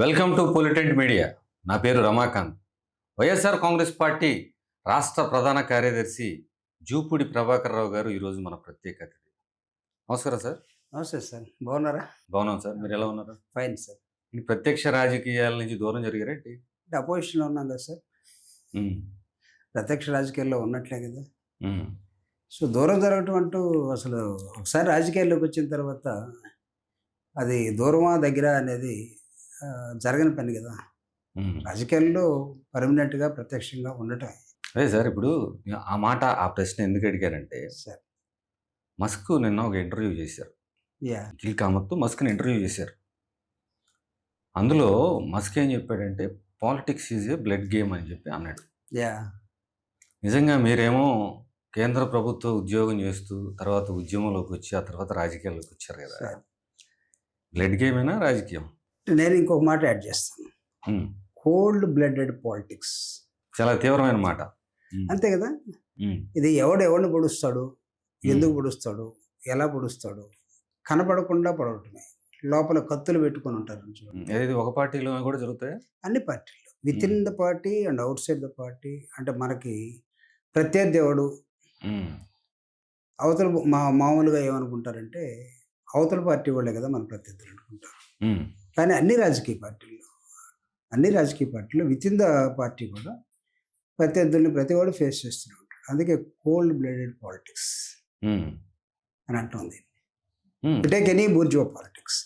Welcome to పొలిటెంట్ media. నా పేరు Ramakant. YSR Congress party రాష్ట్ర ప్రధాన కార్యదర్శి జూపూడి ప్రభాకర్ రావు గారు ఈరోజు మన ప్రత్యేక అతిథి. నమస్కారం సార్. నమస్తే సార్. బాగున్నారా? బాగున్నాం సార్. మీరు ఎలా ఉన్నారు? Fine sir. ఈ ప్రత్యక్ష రాజకీయాల నుంచి దూరం జరిగారేంటి? అంటే అపోజిషన్లో ఉన్నాం కదా సార్. ప్రత్యక్ష రాజకీయాల్లో ఉన్నట్లే కదా. సో దూరం జరగటం అంటూ అసలు ఒకసారి రాజకీయాల్లోకి వచ్చిన తర్వాత అది దూరమా దగ్గర అనేది జరగని పని కదా. రాజకీయాల్లో పర్మనెంట్గా ప్రత్యక్షంగా ఉండటం. అదే సార్, ఇప్పుడు ఆ ప్రశ్న ఎందుకు అడిగారంటే సార్, మస్క్ నిన్న ఒక ఇంటర్వ్యూ చేశారు. యా అఖిల్ కామత్తో మస్క్ని ఇంటర్వ్యూ చేశారు. అందులో మస్క్ ఏం చెప్పాడంటే politics is a blood game అని చెప్పి అన్నాడు. యా నిజంగా మీరేమో కేంద్ర ప్రభుత్వ ఉద్యోగం చేస్తూ తర్వాత ఉద్యమంలోకి వచ్చి ఆ తర్వాత రాజకీయాల్లోకి వచ్చారు కదా. బ్లడ్ గేమేనా రాజకీయం? నేను ఇంకొక మాట యాడ్ చేస్తాను. కోల్డ్ బ్లడెడ్ పాలిటిక్స్ చాలా తీవ్రమైన మాట. అంతే కదా. ఇది ఎవరిని పొడుస్తాడు, ఎందుకు పొడుస్తాడు, ఎలా పొడుస్తాడు, కనపడకుండా పొడవటమే. లోపల కత్తులు పెట్టుకొని ఉంటారు. ఇది ఒక పార్టీలో కూడా జరుగుతాయి. అన్ని పార్టీలు, with in the party and out side the party. అంటే మనకి ప్రత్యర్థి ఎవడు, అవతల మామూలుగా ఏమనుకుంటారంటే అవతల పార్టీ వాళ్ళే కదా మన ప్రత్యర్థులు అనుకుంటారు. కానీ అన్ని రాజకీయ పార్టీలు విత్ ఇన్ ద పార్టీ కూడా ప్రత్యర్థుల్ని ప్రతివాడు ఫేస్ చేస్తూనే ఉంటాడు. అందుకే కోల్డ్ బ్లడెడ్ పాలిటిక్స్ అని అంటుంది. Take any bourgeois politics,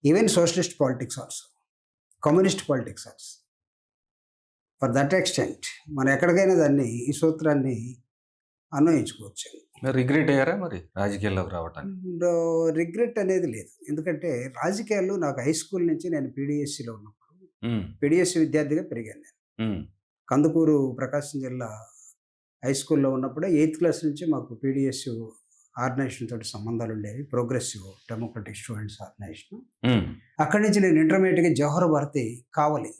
even socialist politics also, communist politics also. For that extent మనం ఎక్కడికైనా దాన్ని, ఈ సూత్రాన్ని అన్వయించుకోవచ్చు. రిగ్రెట్ అయ్యారా మరి రాజకీయాల్లోకి రావటానికి? రిగ్రెట్ అనేది లేదు. ఎందుకంటే రాజకీయాలు నాకు హై స్కూల్ నుంచి, నేను పీడిఎస్సిలో ఉన్నప్పుడు, పీడిఎస్సి విద్యార్థిగా పెరిగాను నేను. కందుకూరు ప్రకాశం జిల్లా హై స్కూల్లో ఉన్నప్పుడే 8th క్లాస్ నుంచి మాకు పీడిఎస్సి ఆర్గనైజేషన్ తోటి సంబంధాలు ఉండేవి. Progressive democratic students organisation. అక్కడి నుంచి నేను ఇంటర్మీడియట్గా జవహర్ భారతి కావలి,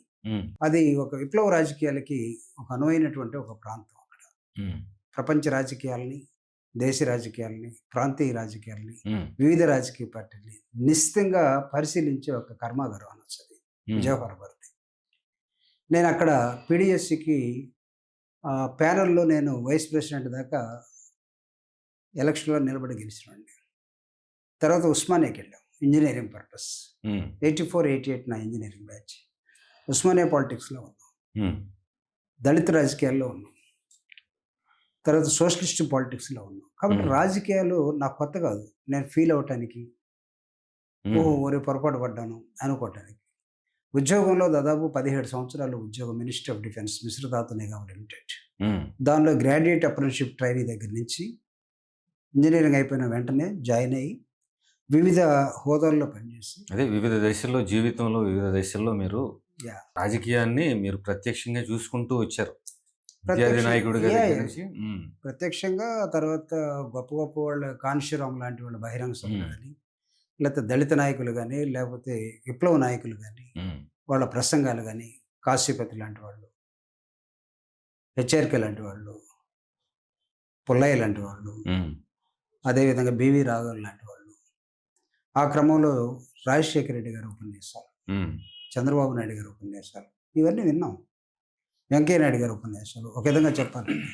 అది ఒక విప్లవ రాజకీయాలకి ఒక అనువైనటువంటి ఒక ప్రాంతం. అక్కడ ప్రపంచ రాజకీయాలని, దేశ రాజకీయాలని, ప్రాంతీయ రాజకీయాలని, వివిధ రాజకీయ పార్టీలని నిశ్చితంగా పరిశీలించే ఒక కర్మాగారం అనొచ్చు అది జవహర్ భారతి. నేను అక్కడ పీడిఎస్సికి ప్యానల్లో నేను వైస్ ప్రెసిడెంట్ దాకా ఎలక్షన్లో నిలబడి గెలిచినండి. తర్వాత ఉస్మానియాకి వెళ్ళాం ఇంజనీరింగ్ పర్పస్. 84-88 నా ఇంజనీరింగ్ బ్యాచ్. ఉస్మానియా పాలిటిక్స్లో ఉన్నాం, దళిత రాజకీయాల్లో ఉన్నాం, తర్వాత సోషలిస్ట్ పాలిటిక్స్లో ఉన్నాం. కాబట్టి రాజకీయాలు నాకు కొత్త కాదు. నేను ఫీల్ అవటానికి, ఓరే పొరపాటు పడ్డాను అనుకోవటానికి. ఉద్యోగంలో దాదాపు 17 సంవత్సరాలు ఉద్యోగం, ministry of defence, Mishra Dhatu Nigam limited. దానిలో గ్రాడ్యుయేట్ అప్రెంటిస్షిప్ ట్రైనీ దగ్గర నుంచి ఇంజనీరింగ్ అయిపోయిన వెంటనే జాయిన్ అయ్యి వివిధ హోదాల్లో పనిచేసి, అదే వివిధ దశల్లో, జీవితంలో వివిధ దశల్లో మీరు రాజకీయాన్ని మీరు ప్రత్యక్షంగా చూసుకుంటూ వచ్చారు. ప్రత్యక్షంగా. తర్వాత గొప్ప గొప్ప వాళ్ళ కాన్షీరామ్ లాంటి వాళ్ళ బహిరంగ సభలు కానీ, లేకపోతే దళిత నాయకులు కానీ, లేకపోతే విప్లవ నాయకులు కానీ, వాళ్ళ ప్రసంగాలు కానీ, కాశీపతి లాంటి వాళ్ళు, హెచ్ఆర్కే లాంటి వాళ్ళు, పుల్లయ్య లాంటి వాళ్ళు, అదేవిధంగా బివి రాఘవన్ లాంటి వాళ్ళు. ఆ క్రమంలో రాజశేఖర రెడ్డి గారి ఉపన్యాసాలు, చంద్రబాబు నాయుడు గారి ఉపన్యాసాలు, ఇవన్నీ విన్నాం. వెంకయ్య నాయుడు గారి ఉపన్యాసాలు. ఒక విధంగా చెప్పాలంటే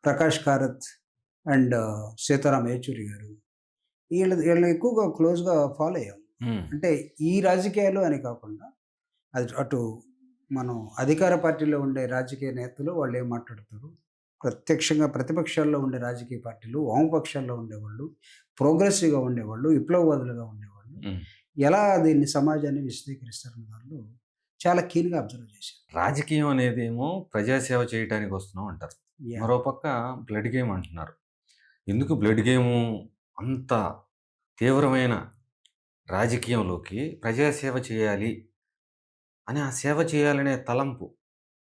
ప్రకాష్ కారత్ అండ్ సీతారాం యేచూరి గారు, వీళ్ళని ఎక్కువగా క్లోజ్గా ఫాలో అయ్యాం. అంటే ఈ రాజకీయాలు అని కాకుండా అది అటు మనం అధికార పార్టీలో ఉండే రాజకీయ నేతలు వాళ్ళు ఏం మాట్లాడతారు, ప్రత్యక్షంగా ప్రతిపక్షాల్లో ఉండే రాజకీయ పార్టీలు, వామపక్షాల్లో ఉండేవాళ్ళు, ప్రోగ్రెసివ్గా ఉండేవాళ్ళు, విప్లవవాదులుగా ఉండేవాళ్ళు ఎలా దీన్ని సమాజాన్ని విశదీకరిస్తారన్న దానిలో చాలా కీన్గా అబ్జర్వ్ చేశారు. రాజకీయం అనేది ఏమో ప్రజాసేవ చేయడానికి వస్తున్నాం అంటారు, మరోపక్క బ్లడ్ గేమ్ అంటున్నారు. ఎందుకు బ్లడ్ గేము అంత తీవ్రమైన రాజకీయంలోకి ప్రజాసేవ చేయాలి అని, ఆ సేవ చేయాలనే తలంపు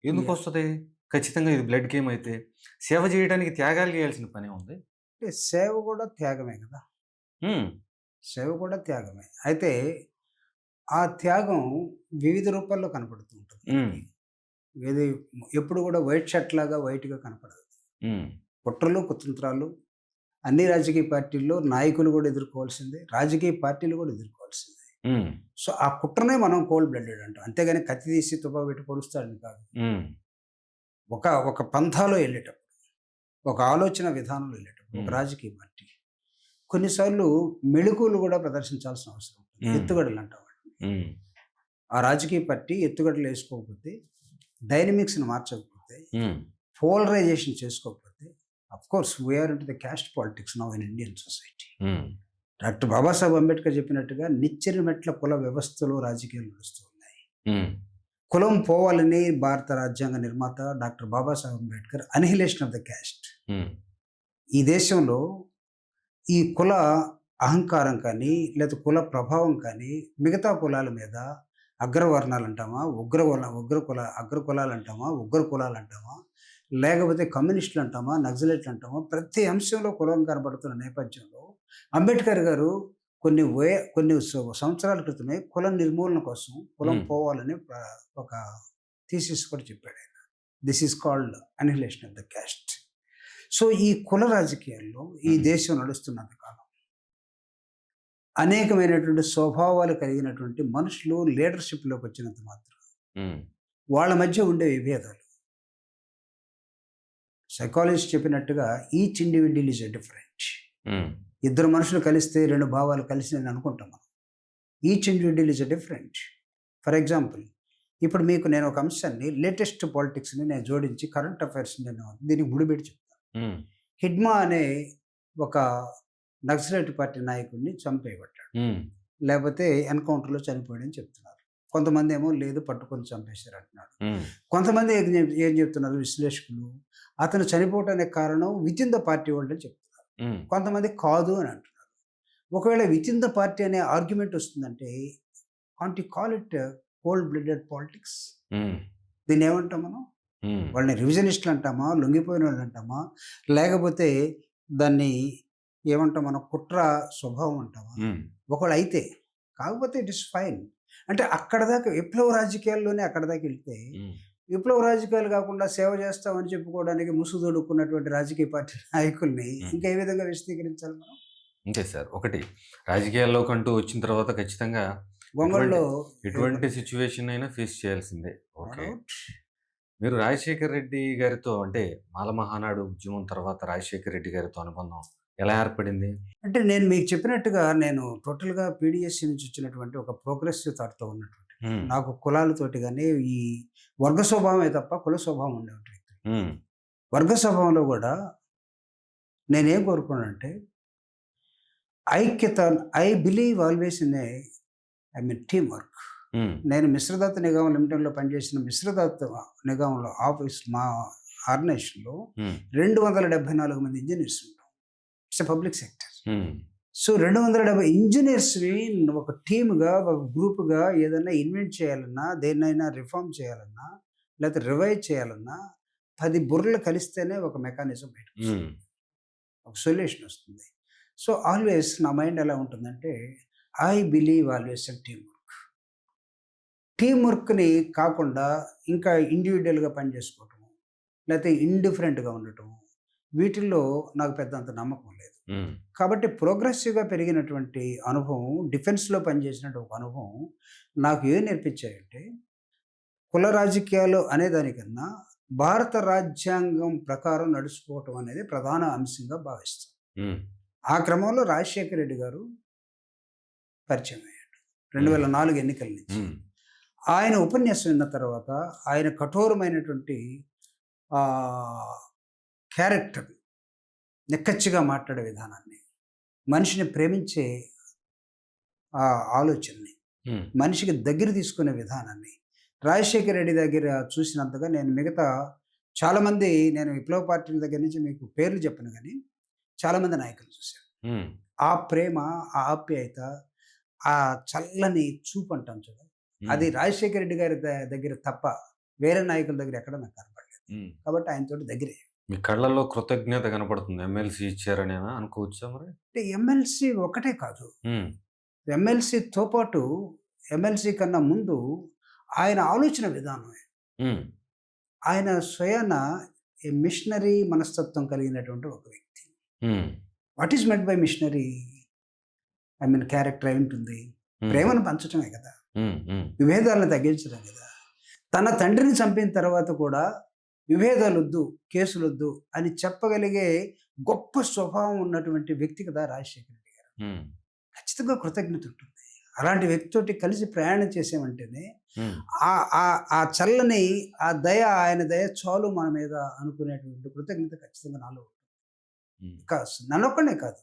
ఎందుకు వస్తుంది? ఖచ్చితంగా ఇది బ్లడ్ గేమ్ అయితే సేవ చేయడానికి త్యాగాలు చేయాల్సిన పని ఉంది. అంటే సేవ కూడా త్యాగమే కదా. సేవ కూడా త్యాగమే. అయితే ఆ త్యాగం వివిధ రూపాల్లో కనపడుతూ ఉంటుంది. ఇది ఎప్పుడు కూడా వైట్ షర్ట్ లాగా వైట్గా కనపడదు. కుట్రలు, కుతంత్రాలు అన్ని రాజకీయ పార్టీల్లో నాయకులు కూడా ఎదుర్కోవాల్సిందే, రాజకీయ పార్టీలు కూడా ఎదుర్కోవాల్సిందే. హ్మ్. సో, ఆ కుట్రనే మనం కోల్డ్ బ్లడెడ్ అంటాం. అంతేగాని కత్తి తీసి తుపాకు పెట్టి పొడుస్తాడని కాదు. హ్మ్. ఒక పంథాలో ఎళ్ళేటప్పుడు, ఒక ఆలోచన విధానంలో ఎళ్ళేటప్పుడు, ఒక హ్మ్. రాజకీయ పార్టీ కొన్నిసార్లు మెళకువలు గూడా ప్రదర్శించాల్సిన అవసరం ఉంటుంది. హ్మ్. ఎత్తుగడలంటాం వాటిని. హ్మ్. ఆ రాజకీయ పార్టీ ఎత్తుగడలేసుకోకపోతే, డైనమిక్స్‌ని మార్చకపోతే, హ్మ్. పోలరైజేషన్ చేసుకోకపోతే, of course we are into the caste politics now in Indian society. Hmm. Doctor Babasaheb Ambedkar చెప్పినట్టుగా నిచ్చెన మెట్ల కుల వ్యవస్థలో రాజకీయాలు నడుస్తూ ఉన్నాయి. హ్మ్. కులం పోవాలని భారత రాజ్యాంగ నిర్మాత doctor Babasaheb Ambedkar annihilation of the caste. హ్మ్. ఈ దేశంలో ఈ కుల అహంకారం కానీ, లేదా కుల ప్రభావం కానీ మిగతా కులాల మీద అగ్రవర్ణాలంటామా, అగ్ర కులాలంటామా, ఉగ్ర కులాలంటామా, లేకపోతే కమ్యూనిస్టులంటామా, నక్సలైట్లంటామా, ప్రతి అంశంలో కులం కనబడుతున్న నేపథ్యంలో అంబేద్కర్ గారు కొన్ని సంవత్సరాల క్రితమే కుల నిర్మూలన కోసం, కులం హ్మ్. పోవాలని ఒక థీసిస్ కూడా చెప్పాడాయన. This is called annihilation of the caste. So, ఈ కుల రాజకీయాల్లో ఈ హ్మ్. దేశం నడుస్తున్నంత కాలం అనేకమైనటువంటి స్వభావాలు కలిగినటువంటి మనుషులు లీడర్‌షిప్‌లోకి వచ్చినంత మాత్రం హ్మ్. వాళ్ళ మధ్య ఉండే విభేదాలు సైకాలజిస్ట్ చెప్పినట్టుగా ఈచ్ ఇండివిడ్యువల్ ఈజ్ డిఫరెంట్. హ్మ్. ఇద్దరు మనుషులు కలిస్తే 2 భావాలు కలిసినాయని అనుకుంటాం మనం. Each individual is different. For example ఇప్పుడు మీకు నేను ఒక అంశాన్ని లేటెస్ట్ పాలిటిక్స్‌ని నేను జోడించి కరెంట్ అఫైర్స్ నేను దీనికి ముడిపెట్టి చెప్తాను. హ్మ్. హిడ్మా అనే ఒక నక్సలైట్ పార్టీ నాయకుడిని చంపేయబడ్డాడు. హ్మ్. లేపోతే ఎన్‌కౌంటర్‌లో చనిపోయాడని చెప్తున్నారు. కొంతమందేమో లేదు పట్టుకొని చంపేశారంటున్నారు. హ్మ్. కొంతమంది ఏం చెప్తున్నారు విశ్లేషకులు, అతను చనిపోవటానికి కారణం వితిన్ ద పార్టీ వాళ్ళని చెప్తున్నారు. హ్మ్. కొంతమంది కాదు అని అంటున్నారు. ఒకవేళ వితిన్ ద పార్టీ అనే ఆర్గ్యుమెంట్ వస్తుందంటే can't you call it cold blooded politics? హ్మ్. దీన్నేమంటాం మనం? హ్మ్. వాళ్ళని రివిజనిస్టులు అంటామా? లొంగిపోయినోళ్ళు అంటామా? లేకపోతే దాన్ని ఏమంటాం మనం కుట్ర స్వభావం అంటామా? హ్మ్. ఒకవేళ అయితే, కాకపోతే ఇట్ ఈస్ ఫైన్. అంటే అక్కడిదాకా విప్లవ రాజకీయాల్లోనే అక్కడిదాకా ఎళ్తే, హ్మ్. విప్లవ రాజకీయాలు కాకుండా సేవ చేస్తామని చెప్పుకోవడానికి ముసుగు తొడుక్కున్నటువంటి రాజకీయ పార్టీ నాయకుల్ని హ్మ్. ఇంకా ఏ విధంగా విశదీకరించాలి మనం? అంతే సార్. ఒకటి రాజకీయాల్లోకంటూ వచ్చిన తర్వాత ఖచ్చితంగా ఎటువంటి ఒంగోలులో ఎటువంటి ఎదుర్కొన్నది. సిట్యుయేషన్ అయినా ఫేస్ చేయాల్సిందే. No okay. డౌట్. మీరు రాజశేఖర్ రెడ్డి గారితో అంటే మాల మహానాడు ఉద్యమం తర్వాత రాజశేఖర్ రెడ్డి గారితో అనుబంధం ఎలా ఏర్పడింది? అంటే నేను మీకు చెప్పినట్టుగా నేను టోటల్‌గా పీడీఎస్సీ నుంచి వచ్చినటువంటి ఒక ప్రోగ్రెసివ్ థాట్‌తో ఉన్నటువంటి హ్మ్. నాకు కులాలతోటి గాని, ఈ వర్గ స్వభావమే తప్ప కుల స్వభావం ఉండేటువంటి వ్యక్తి. హ్మ్. వర్గ స్వభావంలో గూడా నేనేం కోరుకున్నానంటే ఐక్యత. I believe always in I mean team work. హ్మ్. నేను మిశ్రదత్త నిగమం లిమిటెడ్‌లో పనిచేసిన మిశ్రదత్త నిగమంలో ఆఫీస్ మా ఆర్గనైజేషన్‌లో హ్మ్. 274 మంది ఇంజినీర్స్ ఉంటాం. It's a public sector. హ్మ్. సో, 270 ఇంజినీర్స్‌ని ఒక టీమ్‌గా, ఒక గ్రూప్‌గా ఏదన్నా ఇన్వెంట్ చేయాలన్నా, దేన్నైనా రిఫార్మ్ చేయాలన్నా, లేతే రివైవ్ చేయాలన్నా 10 బుర్రలు కలిస్తేనే ఒక మెకానిజం బయటకొస్తుంది. హ్మ్. ఒక సొల్యూషన్ వస్తుంది. సో, ఆల్‌వేస్ నా మైండ్ ఎలా ఉంటుందంటే, I believe always in team work. Team వర్క్‌ని కాకుండా ఇంకా ఇండివిడ్యుయల్‌గా పని చేసుకోవటం, లేతే ఇండిఫరెంట్‌గా ఉండటం, వీటిల్లో నాకు పెద్దంత నమ్మకం లేదు. హ్మ్. కాబట్టి ప్రోగ్రెసివ్‌గా పెరిగినటువంటి అనుభవం, డిఫెన్స్‌లో పనిచేసినటువంటి ఒక అనుభవం నాకు ఏం నేర్పించాయంటే, కుల రాజకీయాలు అనే దానికన్నా భారత రాజ్యాంగం ప్రకారం నడుచుకోవటం అనేది ప్రధాన అంశంగా భావిస్తాను. హ్మ్. ఆ క్రమంలో రాజశేఖర రెడ్డి గారు పరిచయం అయ్యాడు. హ్మ్. 2004 ఎన్నికల నుంచి. హ్మ్. ఆయన ఉపన్యాసం విన్న తర్వాత ఆయన కఠోరమైనటువంటి ఆహ్, క్యారెక్టర్, నిక్కచ్చిగా మాట్లాడే విధానాన్ని, మనిషిని ప్రేమించే ఆలోచనని, హ్మ్. మనిషికి దగ్గర తీసుకునే విధానాన్ని, రాజశేఖర రెడ్డి దగ్గర చూసినంతగా నేను మిగతా చాలామంది నేను విప్లవ పార్టీల దగ్గర నుంచి మీకు పేర్లు చెప్పను గానీ, చాలామంది నాయకులు చూశాను. హ్మ్. ఆ ప్రేమ, ఆ ఆప్యాయత, ఆ చల్లని చూపు అంటాం చూడు, హ్మ్. అది రాజశేఖర రెడ్డి గారి దగ్గర తప్ప వేరే నాయకుల దగ్గర ఎక్కడ నాకు కనపడలేదు. హ్మ్. కాబట్టి ఆయనతోటి దగ్గరే. మీ కళ్ళల్లో కృతజ్ఞత కనపడుతుంది. ఎమ్మెల్సీ ఇచ్చారనేనా అనుకోవచ్చా మరి? అంటే ఎమ్మెల్సీ ఒకటే కాదు. హ్మ్. ఎమ్మెల్సీతో పాటు ఎమ్మెల్సీ కన్నా ముందు ఆయన ఆలోచన విధానం. హ్మ్. ఆయన స్వయాన ఏ మిషనరీ మనస్తత్వం కలిగినటువంటి ఒక వ్యక్తి. Hmm. What is meant by missionary? I mean character అయి ఉంటుంది. ప్రేమను పంచటమే కదా, ఉమ్, ఉమ్, విభేదాలను తగ్గించడం కదా. తన తండ్రిని చంపిన తర్వాత కూడా విభేదాలు వద్దు, కేసులు వద్దు అని చెప్పగలిగే గొప్ప స్వభావం ఉన్నటువంటి వ్యక్తి కదా రాజశేఖర రెడ్డి గారు. ఉమ్, ఖచ్చితంగా కృతజ్ఞత ఉంటుంది. అలాంటి వ్యక్తితోటి కలిసి ప్రయాణం చేసామంటేనే ఉమ్, ఆ ఆ ఆ చల్లని ఆ దయ, ఆయన దయ చాలు మన మీద అనుకునేటువంటి కృతజ్ఞత ఖచ్చితంగా నాలో ఉంటుంది. ఉమ్, నన్నొక్కడే కాదు,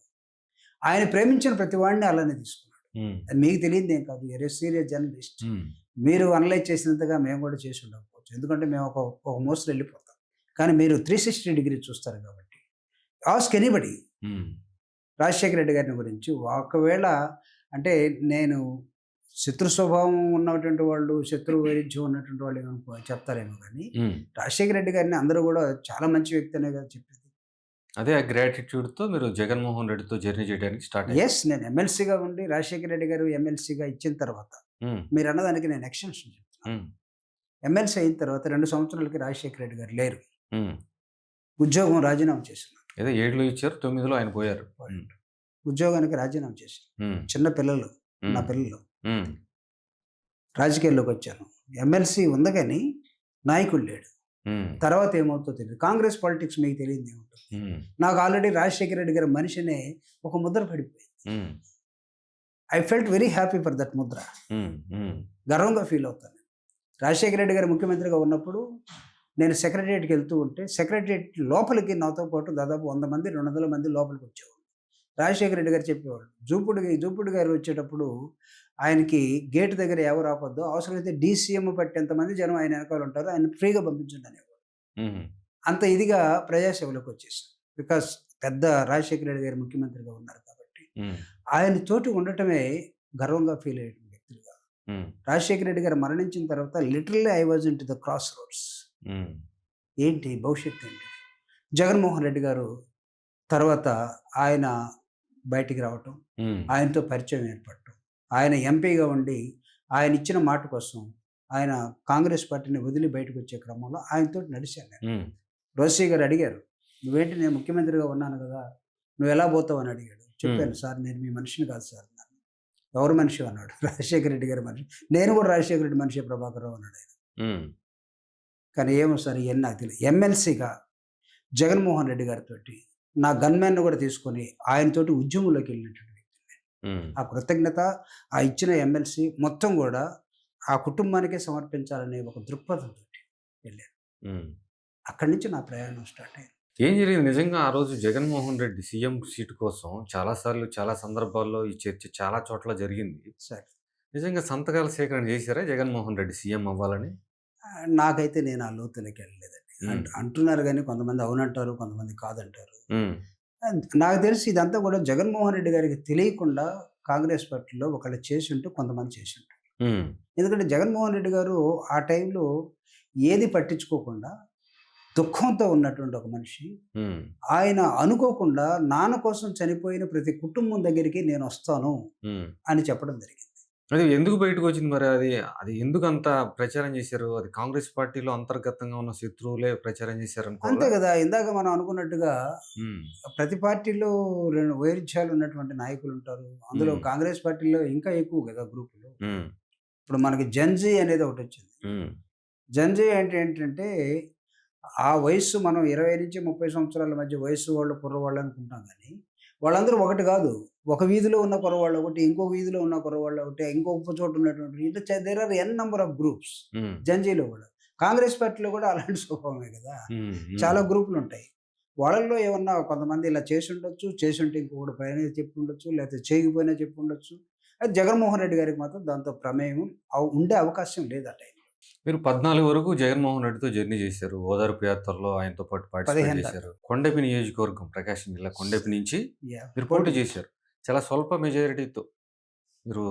ఆయన ప్రేమించిన ప్రతి వాడిని అలానే తీసుకున్నాడు. ఉమ్, అది మీకు తెలియదు ఏం కాదు, ఎర్ సీరియస్ జర్నలిస్ట్. ఉమ్, మీరు అనలైజ్ చేసినంతగా మేము కూడా చేసి ఉండకపోవచ్చు, ఎందుకంటే మేము ఒక మోస్ట్లో వెళ్ళిపోతాం. కానీ మీరు 360 డిగ్రీ చూస్తారు కాబట్టి ఆస్క్ ఎనీబడి ఉమ్, రాజశేఖర రెడ్డి గారిని గురించి. ఒకవేళ అంటే నేను శత్రు స్వభావం ఉన్నటువంటి వాళ్ళు, శత్రు వైరుధ్యం ఉన్నటువంటి వాళ్ళు ఏమనుకో చెప్తారేమో కానీ, ఉమ్. రాజశేఖర రెడ్డి గారిని అందరూ కూడా చాలా మంచి వ్యక్తి అనే కదా చెప్పేది. అదే ఆ గ్రాటిట్యూడ్తో మీరు జగన్మోహన్ రెడ్డితో జర్నీ చేయడానికి స్టార్ట్ అయ్యారు. ఎస్, నేను ఎమ్మెల్సీగా ఉండి రాజశేఖర రెడ్డి గారు ఎమ్మెల్సీగా ఇచ్చిన తర్వాత, ఉమ్, మీరు అన్నదానికి నేను ఎక్స్టెన్షన్ చెప్తున్నాను. ఉమ్, ఎమ్మెల్సీ అయిన తర్వాత 2 సంవత్సరాలకి రాజశేఖర రెడ్డి గారు లేరు, ఉమ్. ఉద్యోగం రాజీనామా చేస్తున్నారు. ఏదో 7లో ఇచ్చారు, 9లో ఆయన పోయారు. ఉమ్, ఉద్యోగానికి రాజీనామా చేశాను. ఉమ్, చిన్న పిల్లలు, నా ఉమ్, పిల్లలు, ఉమ్, రాజకీయాల్లోకి వచ్చాను. ఎమ్మెల్సీ ఉంది కానీ నాయకుడు లేడు. ఉమ్, తర్వాత ఏమవుతుందో తెలియదు. కాంగ్రెస్ పాలిటిక్స్ మీకు తెలియదు ఏముంటుంది. ఉమ్, నాకు ఆల్రెడీ రాజశేఖర రెడ్డి గారి మనిషినే ఒక ముద్ర పడిపోయింది. Um, I felt very happy for that ముద్ర. ఉమ్, ఉమ్, గర్వంగా ఫీల్ అవుతాను. రాజశేఖర రెడ్డి గారు ముఖ్యమంత్రిగా ఉన్నప్పుడు నేను సెక్రటరియట్కి వెళ్తూ ఉంటే, సెక్రటరియట్ లోపలికి నాతో పాటు దాదాపు 100 మంది 200 మంది లోపలికి వచ్చేవాళ్ళు. రాజశేఖర రెడ్డి గారు చెప్పేవాళ్ళు, జూపుడు గారు వచ్చేటప్పుడు ఆయనకి గేట్ దగ్గర ఎవరు ఆపొద్దు, అవసరమైతే డీసీఎం పట్టేంతమంది జనం ఆయన వెనకాల ఉంటారు, ఆయన ఫ్రీగా పంపించండి అనేవాడు. ఉమ్, అంత ఇదిగా ప్రజాసేవలోకి వచ్చేసాం. బికాస్ పెద్ద రాజశేఖర రెడ్డి గారు ముఖ్యమంత్రిగా ఉన్నారు కాబట్టి ఉమ్, ఆయన తోటి ఉండటమే గర్వంగా ఫీల్ అయ్యే వ్యక్తులుగా. ఉమ్, రాజశేఖర రెడ్డి గారు మరణించిన తర్వాత literally I was in to the cross roads. Um, ఏంటి భవిష్యత్తు ఏంటి? జగన్మోహన్ రెడ్డి గారు తర్వాత ఆయన బయటికి రావటం, ఉమ్, ఆయనతో పరిచయం ఏర్పడటం, ఆయన ఎంపీగా ఉండి ఆయన ఇచ్చిన మాట కోసం ఆయన కాంగ్రెస్ పార్టీని వదిలి బయటకు వచ్చే క్రమంలో ఆయనతో నడిచాను నేను. ఉమ్, రోసీ గారు అడిగారు, నువ్వేంటి, నేను ముఖ్యమంత్రిగా ఉన్నాను కదా, నువ్వు ఎలా పోతావు అని అడిగాడు. చెప్పాను, సార్ నేను మీ మనిషిని కాదు సార్ అన్నాను. ఎవరు మనిషి అన్నాడు. రాజశేఖర రెడ్డి గారి మనిషి. నేను కూడా రాజశేఖర రెడ్డి మనిషి ప్రభాకర్ రావు అన్నాడు ఆయన. ఉమ్, కానీ ఏమో సార్ ఇవన్నీ నాకు తెలియదు. ఎమ్మెల్సీగా జగన్మోహన్ రెడ్డి గారితో నా గన్మ్యాన్ను కూడా తీసుకొని ఆయనతోటి ఉద్యమంలోకి వెళ్ళినటువంటి వ్యక్తి. ఉమ్, ఆ కృతజ్ఞత, ఆ ఇచ్చిన ఎమ్మెల్సీ మొత్తం కూడా ఆ కుటుంబానికే సమర్పించాలనే ఒక దృక్పథంతో వెళ్ళాను. ఉమ్. అక్కడి నుంచి నా ప్రయాణం స్టార్ట్ అయింది. ఏం జరిగింది నిజంగా ఆ రోజు జగన్మోహన్ రెడ్డి సీఎం సీటు కోసం చాలాసార్లు చాలా సందర్భాల్లో ఈ చర్చ చాలా చోట్ల జరిగింది. సరే, నిజంగా సంతకాల సేకరణ చేశారా జగన్మోహన్ రెడ్డి సీఎం అవ్వాలని? నాకైతే నేను ఆ లోతులోకి వెళ్ళలేదండి. అంటున్నారు కానీ కొంతమంది అవునంటారు, కొంతమంది కాదంటారు. ఉమ్, నాకు తెలిసి ఇదంతా కూడా జగన్మోహన్ రెడ్డి గారికి తెలియకుండా కాంగ్రెస్ పార్టీలో ఒకళ్ళు చేసి ఉంటే కొంతమంది చేసి ఉంటారు. ఉమ్, ఎందుకంటే జగన్మోహన్ రెడ్డి గారు ఆ టైంలో ఏది పట్టించుకోకుండా దుఃఖంతో ఉన్నటువంటి ఒక మనిషి. ఉమ్, ఆయన అనుకోకుండా నాన్న కోసం చనిపోయిన ప్రతి కుటుంబం దగ్గరికి నేను వస్తాను ఉమ్. అని చెప్పడం జరిగింది. అది ఎందుకు బయటకు వచ్చింది మరి? అది అది ఎందుకు అంత ప్రచారం చేశారు? అది కాంగ్రెస్ పార్టీలో అంతర్గతంగా ఉన్న శత్రువులే ప్రచారం చేశారు అంతే అనుకోవాలా? కదా, ఇందాక మనం అనుకున్నట్టుగా ఉమ్, ప్రతి పార్టీలో 2 వైరుధ్యాలు ఉన్నటువంటి నాయకులు ఉంటారు. అందులో మ్మ్. కాంగ్రెస్ పార్టీలో ఇంకా ఎక్కువ కదా గ్రూపులు. ఉమ్, ఇప్పుడు మనకి జెన్జీ అనేది ఒకటి వచ్చింది. ఉమ్, జెన్జీ అంటే ఏంటంటే ఆ వయస్సు, మనం 20 నుంచి 30 సంవత్సరాల మధ్య వయస్సు వాళ్ళు కుర్రవాళ్ళు అనుకుంటాం కానీ వాళ్ళందరూ ఒకటి కాదు. ఒక వీధిలో ఉన్న కుర్రవాళ్ళు ఒకటి, ఇంకో వీధిలో ఉన్న కుర్రవాళ్ళు ఒకటి, ఇంకొక చోట ఉన్నటువంటి ఇట్లా there are n number of groups. Um, జంజీలో కూడా, కాంగ్రెస్ పార్టీలో కూడా అలాంటి స్వభావమే కదా. ఉమ్, చాలా గ్రూపులు ఉంటాయి. వాళ్ళల్లో ఏమన్నా కొంతమంది ఇలా చేసి ఉండొచ్చు, చేసి ఉంటే ఇంకొకటి పైన చెప్పి ఉండొచ్చు, లేకపోతే చేయకపోయినా చెప్పి ఉండొచ్చు. అది జగన్మోహన్ రెడ్డి గారికి మాత్రం దాంతో ప్రమేయం ఉండే అవకాశం లేదు ఆ టైంలో. మీరు 14 వరకు జగన్మోహన్ రెడ్డితో జర్నీ చేశారు. ఓదార్పు యాత్రలో ఆయనతో పాటు పార్టిసిపేట్ 15 చేశారు. కొండపి నియోజకవర్గం ప్రకాశం జిల్లా కొండపి నుంచి Yeah. మీరు పోటీ చేశారు. చాలా స్వల్ప మెజారిటీతో మీరు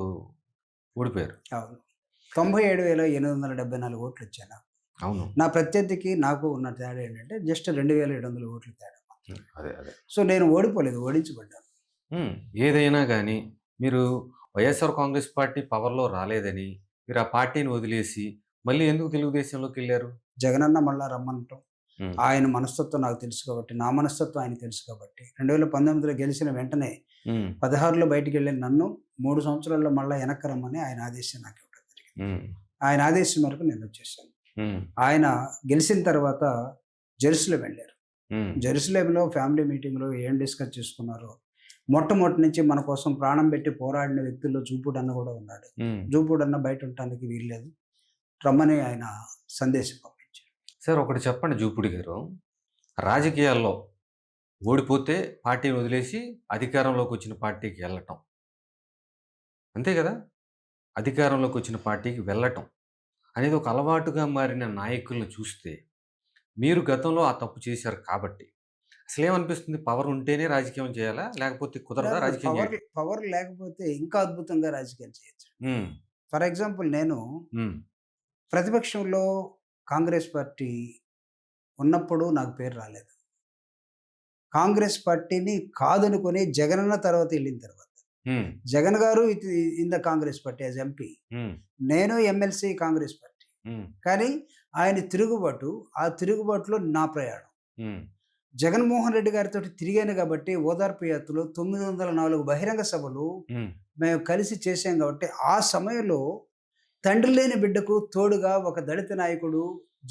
ఓడిపోయారు. అవును, 97,874 ఓట్లు వచ్చాయి నాకు. అవును. నా ప్రత్యర్థికి నాకు ఉన్న తేడా ఏంటంటే జస్ట్ 2,700 ఓట్లు తేడా. అదే అదే. సో నేను ఓడిపోలేదు, ఓడించబడ్డాను. ఉమ్, ఏదైనా కానీ మీరు వైఎస్ఆర్ కాంగ్రెస్ పార్టీ పవర్లో రాలేదని మీరు ఆ పార్టీని వదిలేసి మళ్ళీ ఎందుకు తెలుగుదేశంలోకి వెళ్ళారు? జగనన్న మళ్ళా రమ్మనటం, ఉమ్, ఆయన మనస్తత్వం నాకు తెలుసు కాబట్టి, నా మనస్తత్వం ఆయనకు తెలుసు కాబట్టి 2019లో గెలిచిన వెంటనే ఉమ్, 16లో బయటికి వెళ్ళిన నన్ను 3 సంవత్సరాల్లో మళ్ళీ వెనక్కి రమ్మని ఆయన ఆదేశం నాకు ఇవ్వడం జరిగింది. ఉమ్, ఆయన ఆదేశం మేరకు నేను వచ్చేసాను. ఉమ్, ఆయన గెలిచిన తర్వాత జెరూసలేం వెళ్ళారు. ఉమ్, జెరూసలేంలో ఫ్యామిలీ మీటింగ్‌లో ఏం డిస్కస్ చేసుకున్నారో, మొట్టమొదటి నుంచి మన కోసం ప్రాణం పెట్టి పోరాడిన వ్యక్తుల్లో జూపూడన్న కూడా ఉన్నాడు. ఉమ్. జూపూడన్న బయట ఉండటానికి వీల్లేదు, రమ్మని ఆయన సందేశం పంపించారు. సార్ ఒకటి చెప్పండి జూపుడి గారు, రాజకీయాల్లో ఓడిపోతే పార్టీని వదిలేసి అధికారంలోకి వచ్చిన పార్టీకి వెళ్ళటం అంతే కదా, అధికారంలోకి వచ్చిన పార్టీకి వెళ్ళటం అనేది ఒక అలవాటుగా మారిన నాయకులను చూస్తే మీరు గతంలో ఆ తప్పు చేశారు కాబట్టి అసలు ఏమనిపిస్తుంది, పవర్ ఉంటేనే రాజకీయం చేయాలా లేకపోతే కుదరదా రాజకీయం పవర్ చేయడం? పవర్ లేకపోతే ఇంకా అద్భుతంగా రాజకీయాలు చేయొచ్చు. ఉమ్, ఫర్ ఎగ్జాంపుల్ నేను ఉమ్, ప్రతిపక్షంలో కాంగ్రెస్ పార్టీ ఉన్నప్పుడు నాకు పేరు రాలేదు. కాంగ్రెస్ పార్టీని కాదనుకొని జగనన్న తర్వాత వెళ్ళిన తర్వాత, ఉమ్, జగన్ గారు in the Congress party as MP, um, నేను ఎమ్మెల్సీ కాంగ్రెస్ పార్టీ. ఉమ్, కానీ ఆయన తిరుగుబాటు, ఆ తిరుగుబాటులో నా ప్రయాణం. ఉమ్, జగన్మోహన్ రెడ్డి గారితో తిరిగాను కాబట్టి ఓదార్పు యాత్రలు 904 బహిరంగ సభలు ఉమ్, మేము కలిసి చేశాం కాబట్టి, ఆ సమయంలో తండ్రి లేని బిడ్డకు తోడుగా ఒక దళిత నాయకుడు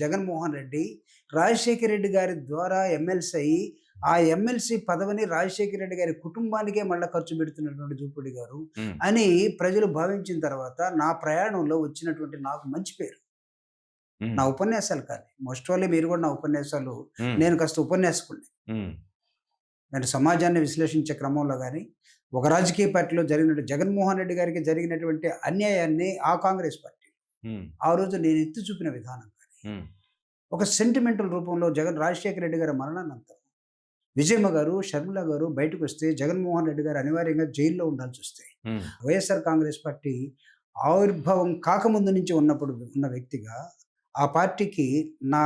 జగన్మోహన్ రెడ్డి రాజశేఖర రెడ్డి గారి ద్వారా ఎమ్మెల్సీ అయ్యి, ఆ ఎమ్మెల్సీ పదవిని రాజశేఖర రెడ్డి గారి కుటుంబానికే మళ్ళీ ఖర్చు పెడుతున్నటువంటి జూపూడి గారు ఉమ్, అని ప్రజలు భావించిన తర్వాత నా ప్రయాణంలో వచ్చినటువంటి నాకు మంచి పేరు. ఉమ్, నా ఉపన్యాసాలు కానీ, మోస్ట్ ఆఫ్ మీరు కూడా నా ఉపన్యాసాలు, ఉమ్, నేను కాస్త ఉపన్యాసకుడిని. ఉమ్, నేను సమాజాన్ని విశ్లేషించే క్రమంలో కానీ, ఒక రాజకీయ పార్టీలో జరిగినట్టు జగన్మోహన్ రెడ్డి గారికి జరిగినటువంటి అన్యాయాన్ని ఆ కాంగ్రెస్ పార్టీ ఉమ్, ఆ రోజు నేను ఎత్తి చూపిన విధానం కానీ, ఉమ్, ఒక సెంటిమెంటల్ రూపంలో రాజశేఖర రెడ్డి గారి మరణానంతరం విజయమ్మ గారు, షర్మిల గారు బయటకు వస్తే జగన్మోహన్ రెడ్డి గారు అనివార్యంగా జైల్లో ఉండాల్సి వస్తే, ఉమ్, వైఎస్ఆర్ కాంగ్రెస్ పార్టీ ఆవిర్భావం కాకముందు నుంచి ఉన్న వ్యక్తిగా ఆ పార్టీకి నా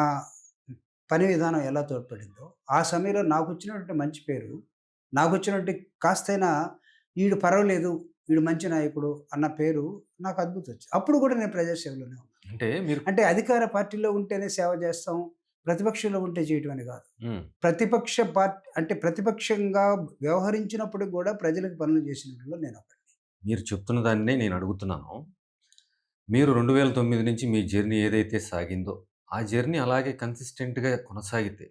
పని విధానం ఎలా తోడ్పడిందో, ఆ సమయంలో నాకు వచ్చినటువంటి మంచి పేరు, నాకు వచ్చినటువంటి కాస్తైనా ఈడు పర్వాలేదు, ఈడు మంచి నాయకుడు అన్న పేరు నాకు అద్భుతం వచ్చింది. అప్పుడు కూడా నేను ప్రజాసేవలోనే ఉన్నాను. అంటే మీరు అంటే అధికార పార్టీలో ఉంటేనే సేవ చేస్తాం, ప్రతిపక్షంలో ఉంటే చేయటం అని కాదు. ఉమ్, ప్రతిపక్ష పార్టీ అంటే ప్రతిపక్షంగా వ్యవహరించినప్పుడు కూడా ప్రజలకు పనులు చేసినట్లో నేను ఒకటి. మీరు చెప్తున్న దాన్నే నేను అడుగుతున్నాను. మీరు 2009 నుంచి మీ జర్నీ ఏదైతే సాగిందో, ఆ జర్నీ అలాగే కన్సిస్టెంట్‌గా కొనసాగితే,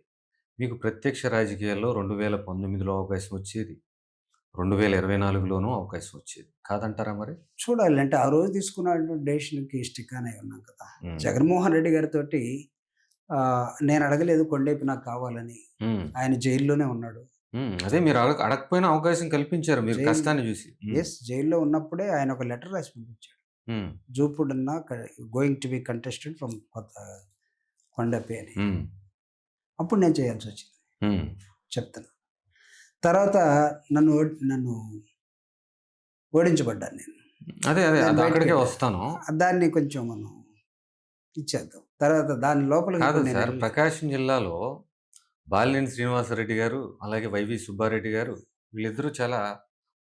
మీకు ప్రత్యక్ష రాజకీయాల్లో 2019లో అవకాశం వచ్చేది. 2024లోనూ అవకాశం వచ్చేది. కాదంటారా మరి? చూడాలి అంటే ఆ రోజు తీసుకున్నటువంటి డెసిషన్‌కి స్టిక్ అనే ఉన్నాం కదా. హ్మ్. జగన్మోహన్ రెడ్డి గారితోటి నేను అడగలేదు కొండేపి నాకు కావాలని. హ్మ్. ఆయన జైల్లోనే ఉన్నాడు. హ్మ్. అదే మీరు అడగకపోయినా అవకాశం కల్పించారు మీరు జైలు కష్టాన్ని చూసి. హ్మ్. యెస్. జైల్‌లో ఉన్నప్పుడే ఆయన ఒక లెటర్ రాసి పంపించాడు. హ్మ్. జూపూడన్న going to be contested from Kondapi అని. హ్మ్. అప్పుడు నేను చేయాల్సొచ్చింది. హ్మ్. చెప్తాను. తర్వాత నన్ను ఓడించబడ్డాను నేను. అదే. దాన్ని అది బయటికి అక్కడికే పెట్టాను. వస్తాను. దాన్ని కొంచెం మనం ఇచ్చేద్దాం. తర్వాత దాని లోపలికి కాదు ఇప్పుడు నేను సార్, వెళ్ళలేదు. ప్రకాశం జిల్లాలో బాలినేని శ్రీనివాసరెడ్డి గారు, అలాగే వైవి సుబ్బారెడ్డి గారు వీళ్ళిద్దరూ చాలా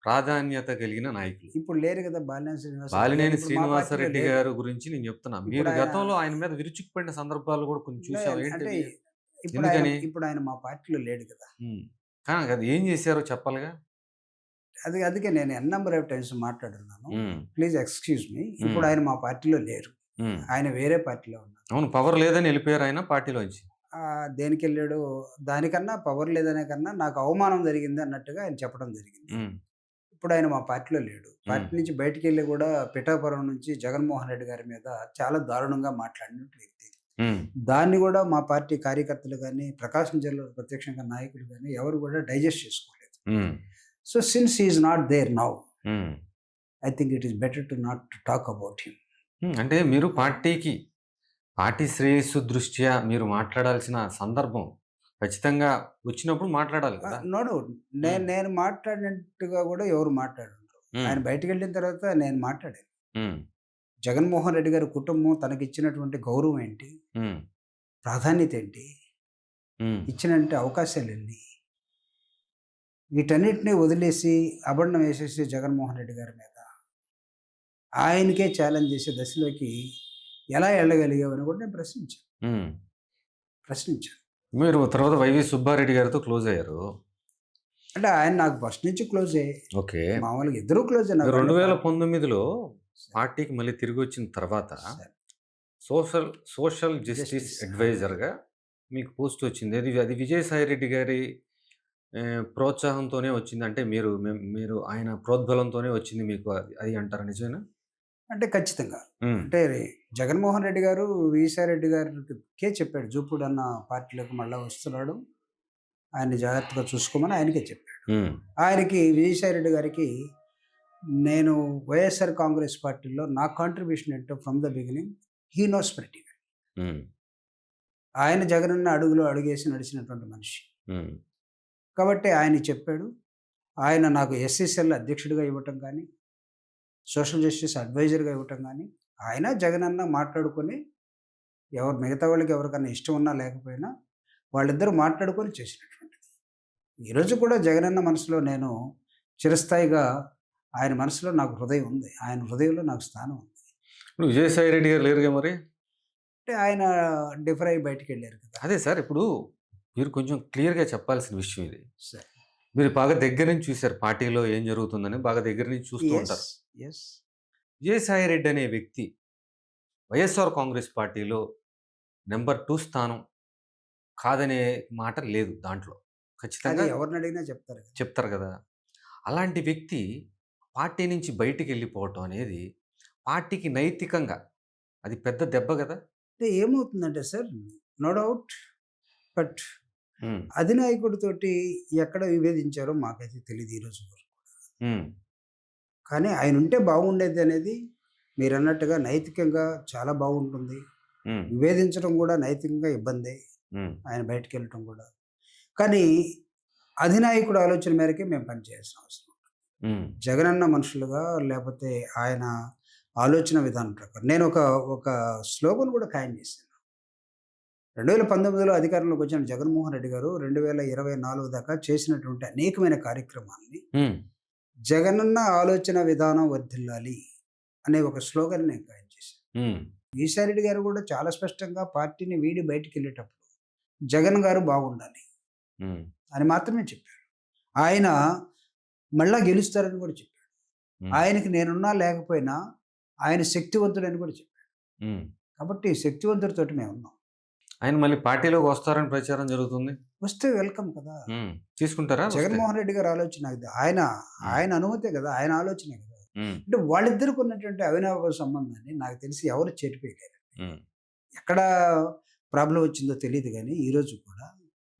ప్రాధాన్యత కలిగిన నాయకులు. ఇప్పుడు లేరు కదా బాలినేని శ్రీనివాసరెడ్డి గారు. బాలినేని ఇప్పుడు మా పార్టీలో శ్రీనివాసరెడ్డి లేరు. గారు గురించి నేను చెప్తున్నా. ఇప్పుడు మీరు ఆయన గతంలో ఆయన మీద విరుచుకుపడిన సందర్భాలు కూడా కొన్ని చూసాం. అంటే ఏంటవి? ఇప్పుడు ఆయన ఎందుకని? ఇప్పుడు ఆయన మా పార్టీలో లేడు కదా. హ్మ్. కానీ అది ఏం చేశారో చెప్పాలిగా? అందుకే నేను ఎన్ నంబర్ ఆఫ్ టైమ్స్ మాట్లాడున్నాను. హ్మ్. Please excuse me. హ్మ్. ఇప్పుడు ఆయన మా పార్టీలో లేరు. హ్మ్. ఆయన వేరే పార్టీలో ఉన్నారు. అవును. పవర్ లేదని ఎళ్ళిపోయారు ఆయన పార్టీలోంచి. దేనికెళ్ళాడో దానికన్నా పవర్ లేదనే కన్నా నాకు అవమానం జరిగింది అన్నట్టుగా ఆయన చెప్పడం జరిగింది. హ్మ్. ఇప్పుడు ఆయన మా పార్టీలో లేడు. హ్మ్. పార్టీ నుంచి బయటికెళ్ళి కూడా పిఠాపురం నుంచి జగన్మోహన్ రెడ్డి గారి మీద చాలా దారుణంగా మాట్లాడిన వ్యక్తి. హ్మ్. దాన్ని కూడా మా పార్టీ కార్యకర్తలు గాని, ప్రకాశం జిల్లాలో ప్రత్యక్షంగా నాయకులు గాని ఎవరు కూడా డైజెస్ట్ చేసుకోలేదు. Hmm. So since he is not there now, hmm. I think it is better to not talk about him. Hmm. అంటే మీరు పార్టీ శ్రేయస్సు దృష్ట్యా మీరు మాట్లాడాల్సిన సందర్భం ఖచ్చితంగా వచ్చినప్పుడు మాట్లాడాలి కదా! No doubt. హ్మ్. నేను మాట్లాడినట్టుగా కూడా ఎవరు మాట్లాడుండరు. హ్మ్. ఆయన బయటికెళ్ళిన తర్వాత నేను మాట్లాడాను. హ్మ్. జగన్మోహన్ రెడ్డి గారి కుటుంబం తనకిచ్చినటువంటి గౌరవం ఏంటి? హ్మ్. ప్రాధాన్యత ఏంటి? హ్మ్. ఇచ్చినటువంటి అవకాశాలెన్ని? వీటన్నిటిని వదిలేసి అబండం వేసేసి జగన్మోహన్ రెడ్డి గారి మీద ఆయనకే ఛాలెంజ్ చేసే దశలోకి ఎలా వెళ్ళగలిగావని కూడా నేను ప్రశ్నించాను. హ్మ్. ప్రశ్నించాను. మీరు తర్వాత వైవి సుబ్బారెడ్డి గారితో క్లోజ్ అయ్యారు. అంటే ఆయన నాకు ఫస్ట్ నుంచి క్లోజే. ఓకే. మామూలుగా ఇద్దరూ క్లోజే నాకు. మీరు అంటే 2019లో పార్టీకి మళ్ళీ తిరిగొచ్చిన తర్వాత సరే. Social justice justice. అడ్వైజర్‌గా మీకు పోస్ట్ వచ్చింది. అది విజయసాయి రెడ్డి గారి ప్రోత్సాహంతోనే వచ్చింది. అంటే మీరు ఆయన ప్రోద్బలంతోనే వచ్చింది మీకు అది అది అంటారా? నిజమేనా? అంటే ఖచ్చితంగా. హ్మ్. అంటే జగన్మోహన్ రెడ్డి గారు విజయసాయి రెడ్డి గారికే చెప్పాడు. జూపూడి అన్న పార్టీలోకి మళ్ళా వస్తున్నాడు. ఆయన్ని జాగ్రత్తగా చూసుకోమని ఆయనకే చెప్పాడు. హ్మ్. ఆయనకి విజయసాయి రెడ్డి గారికి నేను వైఎస్ఆర్ కాంగ్రెస్ పార్టీలో నా కాంట్రిబ్యూషన్ ఏంటో from the beginning he knows pretty well. హ్మ్. ఆయన జగనన్న అడుగులో అడుగేసి నడిచినటువంటి మనిషి. హ్మ్. కాబట్టి ఆయన చెప్పాడు. ఆయన నాకు ఎస్సీసీఎల్ అధ్యక్షుడిగా ఇవ్వటం కానీ, సోషల్ జస్టిస్ అడ్వైజర్‌గా ఇవ్వటం గానీ, ఆయన జగనన్న మాట్లాడుకొని మిగతా వాళ్ళకి ఎవరికన్నా ఇష్టం ఉన్నా లేకపోయినా వాళ్ళిద్దరూ మాట్లాడుకొని చేసినటువంటిది. ఈరోజు కూడా జగనన్న మనసులో నేను చిరస్థాయిగా ఆయన మనసులో నాకు హృదయం ఉంది. ఆయన హృదయంలో నాకు స్థానం ఉంది. ఇప్పుడు విజయసాయి రెడ్డి గారు లేరుగా మరి? అంటే ఆయన డిఫర్ అయ్యి బయటికెళ్లారు కదా! అదే సార్. ఇప్పుడు మీరు కొంచెం క్లియర్‌గా చెప్పాల్సిన విషయం ఇది. సరే. మీరు బాగా దగ్గర నుంచి చూసారు. పార్టీలో ఏం జరుగుతుందని బాగా దగ్గర నుంచి చూస్తూ ఉంటారు. యెస్. విజయసాయి రెడ్డి అనే వ్యక్తి వైఎస్ఆర్ కాంగ్రెస్ పార్టీలో నంబర్ 2 స్థానం కాదనే మాట లేదు దాంట్లో. అది ఖచ్చితంగా ఎవరినడిగినా చెప్తారు కదా! చెప్తారు గదా! అలాంటి వ్యక్తి పార్టీ నుంచి బయటికెళ్ళిపోవటం అనేది పార్టీకి నైతికంగా అది పెద్ద దెబ్బ గదా! అంటే ఏమవుతుందంటే సార్, నో డౌట్. బట్ హ్మ్. అధినాయకుడితోటి ఎక్కడ విభేదించారో మాకైతే తెలీదు ఈరోజు వరకు. హ్మ్. కానీ ఆయనుంటే బాగుండేది అనేది మీరన్నట్టుగా నైతికంగా చాలా బాగుంటుంది. హ్మ్. విభేదించడం కూడా నైతికంగా ఇబ్బందే. హ్మ్. ఆయన బయటికెళ్ళటం కూడా. కానీ అధినాయకుడి ఆలోచన మేరకే మేము పనిచేయాల్సిన అవసరం. హ్మ్. జగనన్న మనుషులుగా లేపోతే ఆయన ఆలోచన విధానం ప్రకారం నేను ఒక స్లోగన్ కూడా ఖాయం చేశాను. 2019లో అధికారంలోకి వచ్చిన జగన్మోహన్ రెడ్డి గారు 2024 దాకా చేసినటువంటి అనేకమైన కార్యక్రమాల్ని హ్మ్. జగనన్న ఆలోచన విధానం వర్ధిల్లాలి అనే ఒక స్లోగన్ నేను ఖాయం చేశాను. హ్మ్. ఈసారెడ్డి గారు కూడా చాలా స్పష్టంగా పార్టీని వీడి బయటికెళ్ళేటప్పుడు జగన్ గారు బాగుండాలి హ్మ్. అని మాత్రమే చెప్పారు. ఆయన మళ్ళా గెలుస్తారని కూడా చెప్పాడు. హ్మ్. ఆయనకి నేనున్నా లేకపోయినా ఆయన శక్తివంతుడని కూడా చెప్పాడు. హ్మ్. కాబట్టి శక్తివంతుడితోటి మేమున్నాం. ఆయన మళ్ళీ పార్టీలోకి వస్తారని ప్రచారం జరుగుతుంది. వస్తే వెల్కమ్ కదా! హ్మ్. తీసుకుంటారా వస్తే? జగన్మోహన్ రెడ్డి గారి ఆలోచన అది. ఆయన హ్మ్. ఆయన అనుమతే కదా! ఆయన ఆలోచనే కదా! హ్మ్. అంటే వాళ్ళిద్దరికి ఉన్నటువంటి అవినాభావ సంబంధాన్ని నాకు తెలిసి ఎవరు చెరిపేయలేరు. హ్మ్. ఎక్కడ ప్రాబ్లమ్ వచ్చిందో తెలీదు గానీ, ఈరోజు కూడా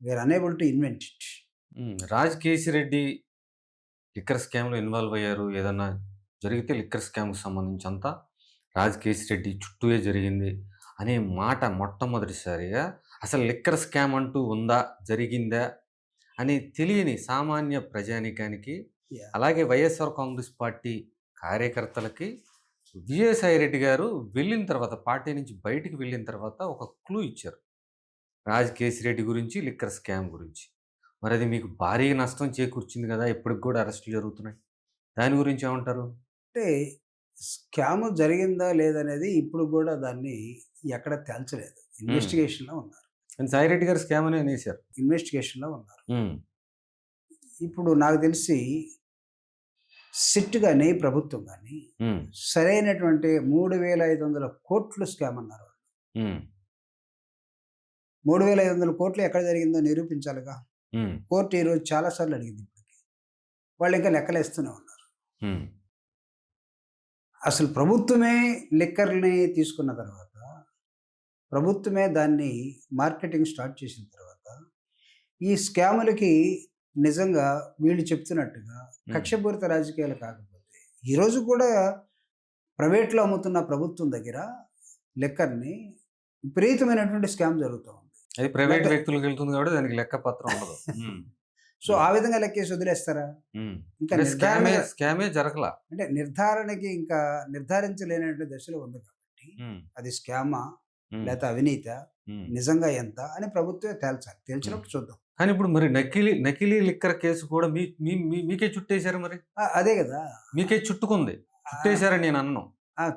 we are unable to invent it. Hmm. Raj Kesireddy liquor స్కామ్‌లో ఇన్వాల్వ్ అయ్యారు. ఏదన్నా జరిగితే లిక్కర్ స్కామ్‌కి సంబంధించి రాజ్ కేశిరెడ్డి చుట్టూయే జరిగింది అనే మాట మొట్టమొదటిసారిగా అసలు లిక్కర్ స్కామ్ అంటూ ఉందా? జరిగిందా? అని తెలియని సామాన్య ప్రజానీకానికి, యాహ్! అలాగే వైఎస్ఆర్ కాంగ్రెస్ పార్టీ కార్యకర్తలకి విజయసాయి రెడ్డి గారు వెళ్ళిన తర్వాత పార్టీ నుంచి బయటికి వెళ్ళిన తర్వాత ఒక క్లూ ఇచ్చారు. రాజ్ కేశిరెడ్డి గురించి, లిక్కర్ స్కామ్ గురించి. మరది మీకు భారీ నష్టం చేకూర్చింది గదా! ఇప్పటికి గూడా అరెస్టులు జరుగుతున్నాయి. దాని గురించి ఏమంటారు? అంటే స్కామ్ జరిగిందా లేదనేది ఇప్పుడు గూడా దాన్ని ఎక్కడ తేల్చలేదు. హ్మ్. ఇన్వెస్టిగేషన్‌లో ఉన్నారు. కానీ సాయిరెడ్డి గారు స్కామ్ అనే అనేసారు. ఇన్వెస్టిగేషన్‌లో ఉన్నారు. హ్మ్. ఇప్పుడు నాకు తెలిసి సిట్ గాని, ప్రభుత్వం గాని హ్మ్. సరైనటువంటి 3,500,00,00,000 స్కామ్ అన్నారు. హ్మ్. 3,500,00,00,000 ఎక్కడ జరిగిందో నిరూపించాలిగా. హ్మ్. కోర్ట్ ఈరోజు చాలా సార్లు అడిగింది ఇప్పటికి. వాళ్ళింకా లెక్కలేస్తూనే ఉన్నారు. హ్మ్. అసలు ప్రభుత్వమే లిక్కర్‌ని తీసుకున్న తర్వాత, ప్రభుత్వమే దాన్ని మార్కెటింగ్ స్టార్ట్ చేసిన తర్వాత, ఈ స్కాములకి నిజంగా వీళ్ళు చెప్తున్నట్టుగా హ్మ్. కక్షపూరిత రాజకీయాలు కాకపోతే, ఈరోజు కూడా ప్రైవేట్‌లో అమ్ముతున్న ప్రభుత్వం దగ్గర లిక్కర్‌ని విపరీతమైనటువంటి స్కామ్ జరుగుతూ ఉంది. అది ప్రైవేట్ లేతే వ్యక్తులకి వెళ్తుంది కాబట్టి దానికి లెక్క పత్రం ఉండదు. హ్మ్. సో, హ్మ్. ఆ విధంగా లెక్కేసి వదిలేస్తారా? హ్మ్. ఇంకా అంటే నిర్ధారణగా స్కామే జరగల. అంటే నిర్ధారణకి ఇంకా నిర్ధారించలేనటువంటి దశలో ఉంది కాబట్టి, హ్మ్. అది స్కామా? హ్మ్. లేతే అవినీతా? హ్మ్. నిజంగా ఎంత? అని ప్రభుత్వమే తేల్చాలి. హ్మ్. తేల్చినప్పుడు చూద్దాం. కానీ ఇప్పుడు మరి నకిలీ లిక్కర్ కేసు కూడా మీ మీ మీ మీకే చుట్టేసారు మరి. అదే గదా! మీకే చుట్టుకుంది. ఆహ్, చుట్టేసారని నేననను.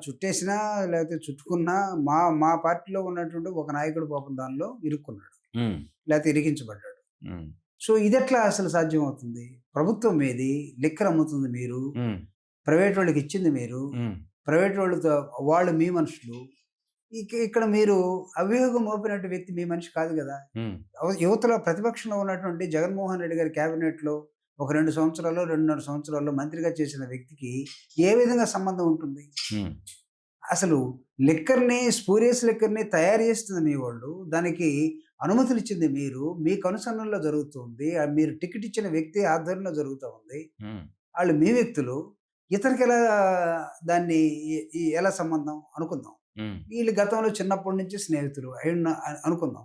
చుట్టేసినా లేకపోతే చుట్టుకున్నా మా మా పార్టీలో ఉన్నటువంటి ఒక నాయకుడు పాపం దానిలో ఇరుక్కున్నాడు. ఉమ్, లేకపోతే ఇరికించబడ్డాడు. ఉమ్, సో ఇదెట్లా అసలు సాధ్యం అవుతుంది? ప్రభుత్వం మీది, లిక్కర్ అమ్ముతుంది మీరు, ఉమ్, ప్రైవేట్ వాళ్ళకి ఇచ్చింది మీరు, ఉమ్, ప్రైవేట్ వాళ్ళతో వాళ్ళు మీ మనుషులు. ఇక్కడ మీరు అభియోగం మోపినట్టు వ్యక్తి మీ మనిషి కాదు కదా! ఉమ్, యువతలో ప్రతిపక్షంలో ఉన్నటువంటి జగన్మోహన్ రెడ్డి గారి క్యాబినెట్‌లో ఒక 2 సంవత్సరాల్లో, 2.5 సంవత్సరాల్లో మంత్రిగా చేసిన వ్యక్తికి ఏ విధంగా సంబంధం ఉంటుంది? ఉమ్, అసలు స్పూరియస్ లిక్కర్‌ని తయారు చేస్తుంది మీ వోళ్ళు. దానికి అనుమతులిచ్చింది మీరు. మీ కనుసన్నల్లో జరుగుతుంది. మీరు టికెట్ ఇచ్చిన వ్యక్తి ఆధ్వర్యంలో జరుగుతా ఉంది. ఉమ్, ఆళ్ళు మీ వ్యక్తులు. ఇతనికెలా దాన్ని ఎలా సంబంధం అనుకుందాం. ఉమ్, వీళ్ళు గతంలో చిన్నప్పటి నుంచి స్నేహితులు అనుకుందాం.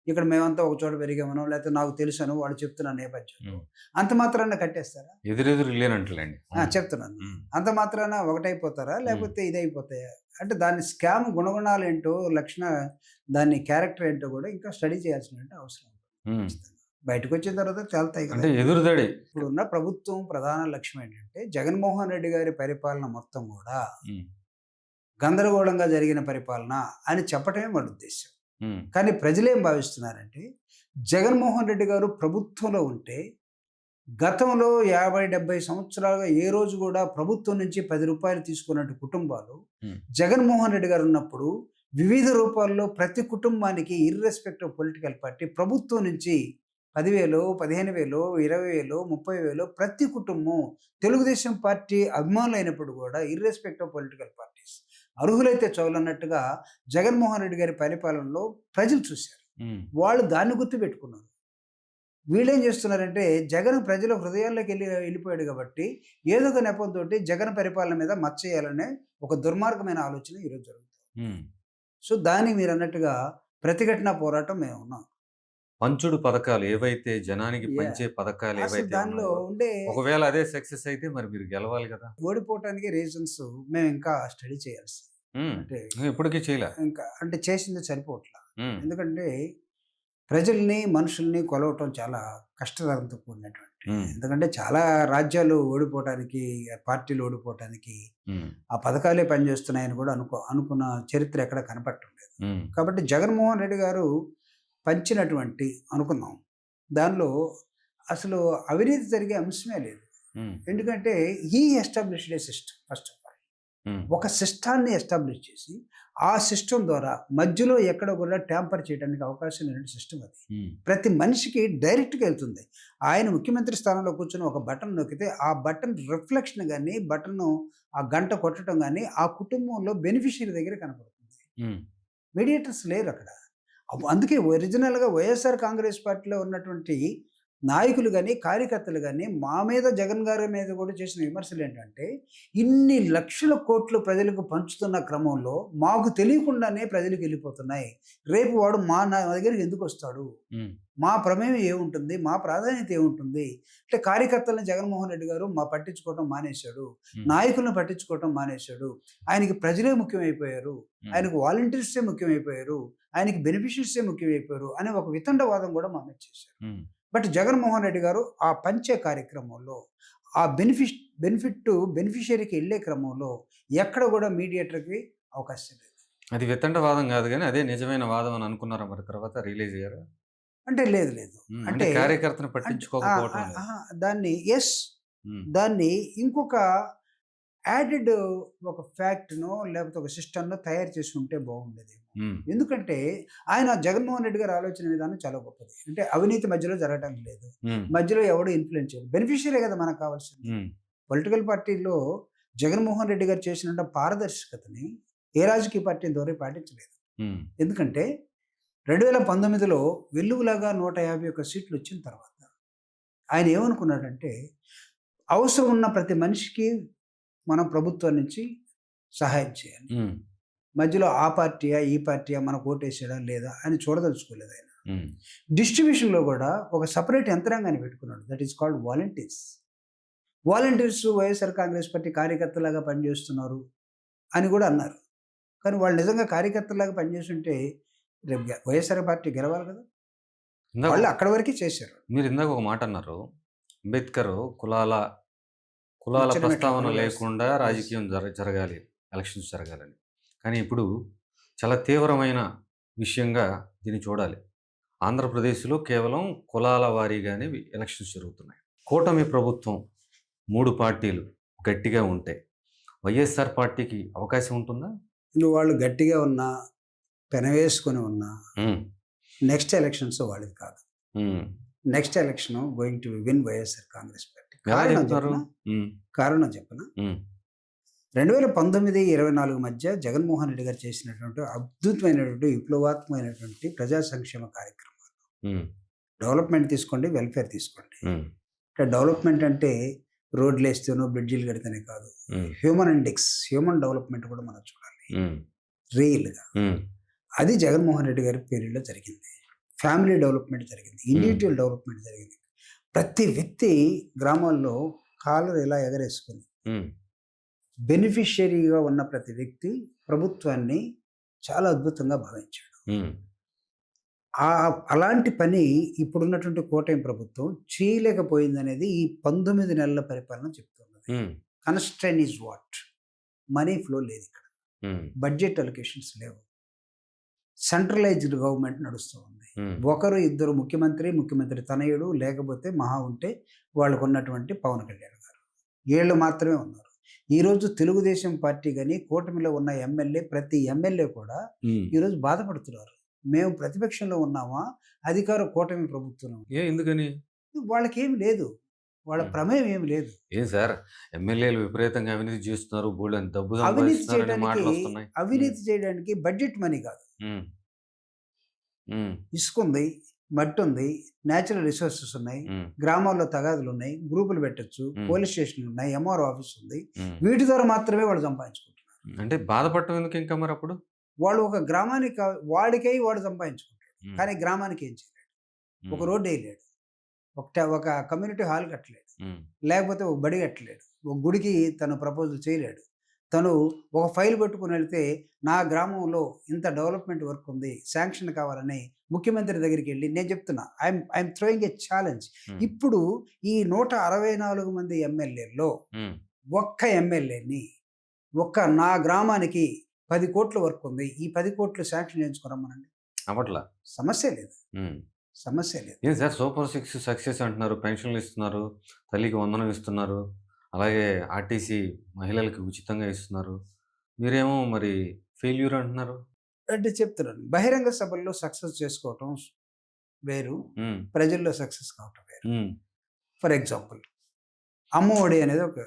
ఇక్కడ మేమంతా ఒక చోట పెరిగామనో, లేకపోతే నాకు తెలుసనో వాడు చెప్తున్న నేపథ్యంలో. ఉమ్. అంత మాత్రాన కట్టేస్తారా? ఎదురెదురు లేనంటలేండి. చెప్తున్నాను. ఉమ్, అంత మాత్రాన ఒకటైపోతారా? లేకపోతే ఇదైపోతాయా? అంటే దాని స్కామ్ గుణగుణాలేంటో, దాని క్యారెక్టర్ ఏంటో కూడా ఇంకా స్టడీ చేయాల్సినటువంటి అవసరం ఉంది. ఉమ్. ఖచ్చితంగా. బయటకొచ్చిన తర్వాత తేలుతాయి అంటే కదా! ఎదురుదడి. ఇప్పుడున్న ప్రభుత్వం ప్రధాన లక్ష్యం ఏంటంటే, జగన్మోహన్ రెడ్డి గారి పరిపాలన మొత్తం కూడా ఉమ్, గందరగోళంగా జరిగిన పరిపాలన అని చెప్పటమే వాళ్ళ ఉద్దేశ్యం. ఉమ్, కానీ ప్రజలేం భావిస్తున్నారంటే, జగన్మోహన్ రెడ్డి గారు ప్రభుత్వంలో ఉంటే, గతంలో 50, 70 సంవత్సరాలుగా ఏ రోజు కూడా ప్రభుత్వం నుంచి రూ. 10 తీసుకున్నట్టు కుటుంబాలు, ఉమ్, జగన్మోహన్ రెడ్డి గారు ఉన్నప్పుడు వివిధ రూపాల్లో ప్రతి కుటుంబానికి ఇర్రెస్పెక్టివ్ ఆఫ్ పొలిటికల్ పార్టీ ప్రభుత్వం నుంచి 10,000, 15,000, 20,000, 30,000 ప్రతి కుటుంబం తెలుగుదేశం పార్టీ అభిమానులైనప్పుడు కూడా ఇర్రెస్పెక్టివ్ ఆఫ్ పొలిటికల్ పార్టీస్ అర్హులైతే చాలన్నట్టుగా జగన్మోహన్ రెడ్డి గారి పరిపాలనలో ప్రజలు చూశారు. ఉమ్, వాళ్ళు దాన్ని గుర్తుపెట్టుకున్నారు. వీళ్ళేం చేస్తున్నారంటే, జగన్ ప్రజల హృదయాల్లోకి వెళ్ళిపోయాడు కాబట్టి ఏదో ఒక నెపంతోటి జగన్ పరిపాలన మీద మచ్చేయాలనే ఒక దుర్మార్గమైన ఆలోచన ఈరోజు జరుగుతుంది. ఉమ్. సో దానికి మీరు అన్నట్టుగా ప్రతిఘటన పోరాటం మేము ఉన్నాం. పంచుడు పథకాలు ఏవైతే జనానికి Yeah. పంచే పథకాలు అసలు ఏవైతే దానిలో ఉన్నాయో, ఉండే ఒకవేళ అదే సక్సెస్ అయితే మరి మీరు గెలవాలి కదా. ఓడిపోవటానికి రీజన్స్ మేము ఇంకా స్టడీ చేయాల్సి. ఉమ్, అంటే ఇప్పటికీ చేయలే. ఇంకా అంటే చేసింది సరిపోవట్లా. ఉమ్, ఎందుకంటే ప్రజల్ని, మనుషుల్ని కొలవటం చాలా కష్టతరంతో కూడినటువంటి. ఉమ్, ఎందుకంటే చాలా రాజ్యాలు ఓడిపోవటానికి, పార్టీలు ఓడిపోవటానికి ఉమ్, ఆ పథకాలే పనిచేస్తున్నాయని కూడా అనుకున్న చరిత్ర ఎక్కడ కనపడటం లేదు. ఉమ్, కాబట్టి జగన్మోహన్ రెడ్డి గారు పంచినటువంటి అనుకుందాం, దానిలో అసలు అవినీతి జరిగే అంశమే లేదు. ఉమ్, ఎందుకంటే established a system first of all. Um, ఒక సిస్టాన్ని ఎస్టాబ్లిష్ చేసి, ఆ సిస్టమ్ ద్వారా మధ్యలో ఎక్కడ కూడా ట్యాంపర్ చేయడానికి అవకాశం లేని సిస్టమ్ అది. ఉమ్, ప్రతి మనిషికి డైరెక్ట్‌గా వెళ్తుంది. ఆయన ముఖ్యమంత్రి స్థానంలో కూర్చొని ఒక బటన్ నొక్కితే, ఆ బటన్ రిఫ్లెక్షన్ గాని, ఆ గంట కొట్టడం గాని, ఆ కుటుంబంలో బెనిఫిషియరీ దగ్గర కనపడుతుంది. ఉమ్, మీడియేటర్స్ లేరక్కడ. అందుకే ఒరిజినల్‌గా వైఎస్ఆర్ కాంగ్రెస్ పార్టీలో ఉన్నటువంటి నాయకులు గాని, కార్యకర్తలు గాని, మా మీద, జగన్ గారి మీద కూడా చేసిన విమర్శలేంటంటే, ఇన్ని లక్షల కోట్లు ప్రజలకు పంచుతున్న క్రమంలో మాకు తెలియకుండానే ప్రజలకెళ్ళిపోతున్నాయి. రేపు వాడు నా దగ్గరికి ఎందుకొస్తాడు? ఉమ్, మా ప్రమేయం ఏముంటుంది? మా ప్రాధాన్యత ఏముంటుంది? అంటే కార్యకర్తలని జగన్మోహన్ రెడ్డి గారు పట్టించుకోవటం మానేశాడు. ఉమ్, నాయకులను పట్టించుకోవటం మానేశాడు. ఆయనకి ప్రజలే ముఖ్యమైపోయారు. ఉమ్, ఆయనకు వాలంటీర్సే ముఖ్యమైపోయారు. ఆయనకి బెనిఫిషియరీసే ముఖ్యమైపోయారు అనే ఒక వితండవాదం కూడా మా మీద చేశారు. ఉమ్, బట్ జగన్మోహన్ రెడ్డి గారు ఆ పంచే కార్యక్రమంలో, ఆ బెనిఫిషియరీకి వెళ్ళే క్రమంలో ఎక్కడ కూడా మీడియేటర్‌కి అవకాశం లేదు. అది వితండవాదం కాదు కానీ అదే నిజమైన వాదం అని అనుకున్నారా మరి తర్వాత రియలైజ్ అయ్యారా? అంటే లేదు. ఉమ్, అంటే అంటే కార్యకర్తను అంటే పట్టించుకోకపోవటం లేదు. దాన్ని ఉమ్, దాన్ని ఇంకొక యాడెడ్ ఒక ఫ్యాక్ట్‌నో లేకపోతే ఒక సిస్టమ్‌నో తయారు చేసి ఉంటే బాగుండేదేమో. ఉమ్, ఎందుకంటే ఆయన జగన్మోహన్ రెడ్డి గారి ఆలోచన విధానం చాలా గొప్పది. అంటే అవినీతి మధ్యలో జరగటానికి లేదు. ఉమ్, మధ్యలో ఎవడు ఇన్‌ఫ్లుయెన్స్ చేయడు. బెనిఫిషియరీ కదా మనకు కావాల్సింది. ఉమ్, పొలిటికల్ పార్టీలో జగన్మోహన్ రెడ్డి గారు చేసినంత పారదర్శకతని ఏ రాజకీయ పార్టీ ఇంతవరకు పాటించలేదు. ఉమ్, ఎందుకంటే 2019లో వెల్లువలాగా 151 సీట్లు వచ్చిన తర్వాత ఆయన ఏమనుకున్నాడంటే, అవసరం ఉన్న ప్రతి మనిషికి మనం ప్రభుత్వం నుంచి సహాయం చేయాలి. ఉమ్, మధ్యలో ఆ పార్టీయా, ఈ పార్టీయా మనకు ఓటేసాడా లేదా అని చూడదలుచుకోలేదు ఆయన. ఉమ్, డిస్ట్రిబ్యూషన్‌లో కూడా ఒక సెపరేట్ యంత్రాంగాన్ని పెట్టుకున్నాడు. That is called volunteers. Volunteers YSR Congress party కార్యకర్తలాగా పనిచేస్తున్నారు అని కూడా అన్నారు. కానీ వాళ్ళు నిజంగా కార్యకర్తలాగా పనిచేస్తుంటే రేపు వైఎస్ఆర్ పార్టీ గెలవాలి కదా! ఇందాక వాళ్ళు అక్కడి వరకే చేశారు. మీరు ఇందాక ఒక మాట అన్నారు. అంబేద్కర్ కులాల కులాల ఇచ్చిన ప్రస్తావన మెట్ల లేకుండా yes. రాజకీయం జరగాలి, ఎలక్షన్స్ జరగాలని. కానీ ఇప్పుడు చాలా తీవ్రమైన విషయంగా దీన్ని చూడాలి. ఆంధ్రప్రదేశ్‌లో కేవలం కులాల వారీగానే ఎలక్షన్స్ జరుగుతున్నాయి. కూటమి ప్రభుత్వం 3 పార్టీలు గట్టిగా ఉంటే వైఎస్ఆర్ పార్టీకి అవకాశం ఉంటుందా? నువ్వు వాళ్ళు గట్టిగా ఉన్నా, పెనవేసుకొని ఉన్నా, హ్మ్. నెక్స్ట్ ఎలక్షన్స్ వాళ్ళది కాదు. హ్మ్. Next election going to win YSR Congress party. ఎలా కారణం చెప్తారు? చెప్పనా? హ్మ్. కారణం చెప్పనా? హ్మ్. 2019, 24 మధ్య జగన్మోహన్ రెడ్డి గారు చేసినటువంటి అద్భుతమైనటువంటి, విప్లవాత్మకమైనటువంటి ప్రజా సంక్షేమ కార్యక్రమాలు. హ్మ్. డెవలప్‌మెంట్ తీసుకోండి, వెల్‌ఫేర్ తీసుకోండి. హ్మ్. డెవలప్‌మెంట్ అంటే రోడ్లేస్తేనో, బ్రిడ్జిలు కడితేనే కాదు. హ్మ్. హ్యూమన్ ఇండెక్స్, హ్యూమన్ డెవలప్‌మెంట్ కూడా మనం చూడాలి. హ్మ్. రియల్‌గా. హ్మ్. అది జగన్మోహన్ రెడ్డి గారి పీరియడ్‌లో జరిగింది. ఫ్యామిలీ డెవలప్‌మెంట్ జరిగింది. ఇండివిడ్యువల్ డెవలప్‌మెంట్ జరిగింది. ప్రతి వ్యక్తి గ్రామాల్లో కాలర్ ఇలా ఎగరేసుకొని హ్మ్. బెనిఫిషియరీగా ఉన్న ప్రతి వ్యక్తి ప్రభుత్వాన్ని చాలా అద్భుతంగా భావించాడు. హ్మ్. అలాంటి పని ఇప్పుడున్నటువంటి కూటమి ప్రభుత్వం చేయలేకపోయిందనేది ఈ 19 నెలల పరిపాలన చెప్తున్నది. హ్మ్. Constrain is what? Money flow లేదు ఇక్కడ. హ్మ్. బడ్జెట్ అలొకేషన్స్ లేవు. సెంట్రలైజ్డ్ గవర్నమెంట్ నడుస్తూ ఉంది. హ్మ్. ఒకరు ఇద్దరు ముఖ్యమంత్రి తనయుడు, లేకపోతే మహా ఉంటే వాళ్ళకున్నటువంటి పవన్ కళ్యాణ్ గారు. వీళ్ళు మాత్రమే ఉన్నారు. ఈరోజు తెలుగుదేశం పార్టీ గాని, కూటమిలో ఉన్న ప్రతి ఎమ్మెల్యే కూడా హ్మ్. ఈరోజు బాధపడుతున్నారు. మేము ప్రతిపక్షంలో ఉన్నామా? అధికార కూటమి ప్రభుత్వంలో ఎందుకని? వాళ్ళకేమి లేదు. వాళ్ళ హ్మ్. ప్రమేయం ఏమి లేదు. ఏం సార్ ఎమ్మెల్యేలు విపరీతంగా అవినీతి చేస్తున్నారు, బోలెడంత డబ్బు అవినీతి సంపాదిస్తున్నారనే చేయడానికి మాటలొస్తున్నాయి. హ్మ్. అవినీతి చేయడానికి బడ్జెట్ మనీ కాదు. హ్మ్. హ్మ్. ఇసుకుంది, మట్టుంది, నేచురల్ రిసోర్సెస్ ఉన్నాయి, హ్మ్. గ్రామాల్లో తగాదులున్నాయి, గ్రూపులు పెట్టొచ్చు, హ్మ్. పోలీస్ స్టేషన్లున్నాయి, ఎంఆర్ఓ ఆఫీస్ ఉంది. హ్మ్. వీటి ద్వారా మాత్రమే వాళ్ళు సంపాదించుకుంటున్నారు. అంటే బాధపడటం ఎందుకు ఇంకా మరప్పుడు? వాళ్ళు ఒక గ్రామానికి వాడికై వాడు సంపాదించుకుంటాడు. హ్మ్. కానీ గ్రామానికి ఏం చేయలేడు. ఒక హ్మ్. రోడ్ ఎయలేడు. ఒక కమ్యూనిటీ హాల్ కట్టలేడు. హ్మ్. లేకపోతే ఒక బడి కట్టలేడు. ఒక గుడికి తను ప్రపోజల్ చేయలేడు. తను ఒక ఫైల్ పట్టుకొని వెళ్తే, నా గ్రామంలో ఇంత డెవలప్‌మెంట్ వర్క్ ఉంది. శాంక్షన్ కావాలని ముఖ్యమంత్రి దగ్గరికెళ్ళి నేను చెప్తున్నా. I'm throwing a challenge. హ్మ్. ఇప్పుడు ఈ 164 మంది ఎమ్మెల్యేల్లో హ్మ్. ఒక్క ఎమ్మెల్యేని నా గ్రామానికి 10,00,00,000 వర్క్ ఉంది. ఈ 10,00,00,000 శాంక్షన్ చేయించుకోరమ్మనండి. అవ్వట్ల. సమస్యే లేదు. హ్మ్. సమస్యే లేదు. ఏం సార్ సూపర్ సిక్స్ సక్సెస్ అంటున్నారు. పెన్షన్‌లు ఇస్తున్నారు. తల్లికి వందనం ఇస్తున్నారు. అలాగే ఆర్టీసీ మహిళలకి ఉచితంగా ఇస్తున్నారు. మీరేమో మరి ఫెయిల్యూర్ అంటున్నారు. అంటే చెప్తున్నాను. బహిరంగ సభల్లో సక్సెస్ చేసుకోవటం వేరు. హ్మ్. ప్రజల్లో సక్సెస్ కావటం వేరు. హ్మ్. ఫర్ ఎగ్జాంపుల్ అమ్మఒడి అనేది ఒక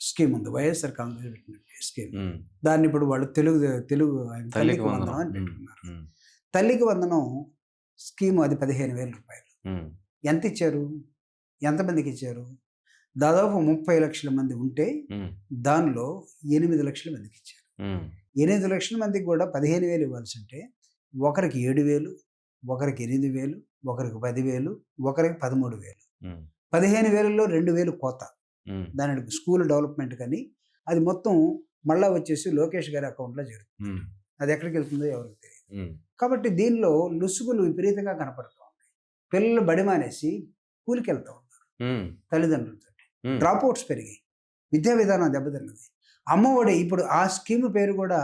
స్కీమ్ ఉంది. వైఎస్ఆర్ కాంగ్రెస్ పెట్టిన స్కీమ్. హ్మ్. దాన్ని ఇప్పుడు వాళ్ళు తెలుగు తెలుగు తల్లికి తల్లికి వందనం. వందనం అని హ్మ్. పెట్టుకున్నారు. హ్మ్. తల్లికి వందనం స్కీమ్ అది రూ. 15,000. హ్మ్. ఎంత ఇచ్చారు? ఎంతమందికి ఇచ్చారు? దాదాపు 30,00,000 మంది ఉంటే హ్మ్. దానిలో 8,00,000 మందికి ఇచ్చారు. హ్మ్. 8,00,000 మందికి కూడా 15,000 ఇవ్వాల్సుంటే ఒకరికి 7,000, ఒకరికి 8,000, ఒకరికి 10,000, ఒకరికి 13,000. హ్మ్. 15,000లో 2,000 కోత. హ్మ్. దానికి స్కూల్ డెవలప్‌మెంట్ కని అది మొత్తం మళ్ళా వచ్చేసి లోకేష్ గారి అకౌంట్‌లో చేరుతుంది. హ్మ్. అది ఎక్కడికెళ్తుందో ఎవరికీ తెలీదు. హ్మ్. కాబట్టి దీనిలో లొసుగులు విపరీతంగా కనపడుతూ ఉన్నాయి. పిల్లలు బడి మానేసి కూలికెళ్తా ఉన్నారు హ్మ్. తల్లిదండ్రులతోటి. హ్మ్. డ్రాప్ ఔట్స్ పెరిగాయి. విద్యా విధానం దెబ్బతిన్నది. అమ్మఒడి ఇప్పుడు ఆ స్కీమ్ పేరు కూడా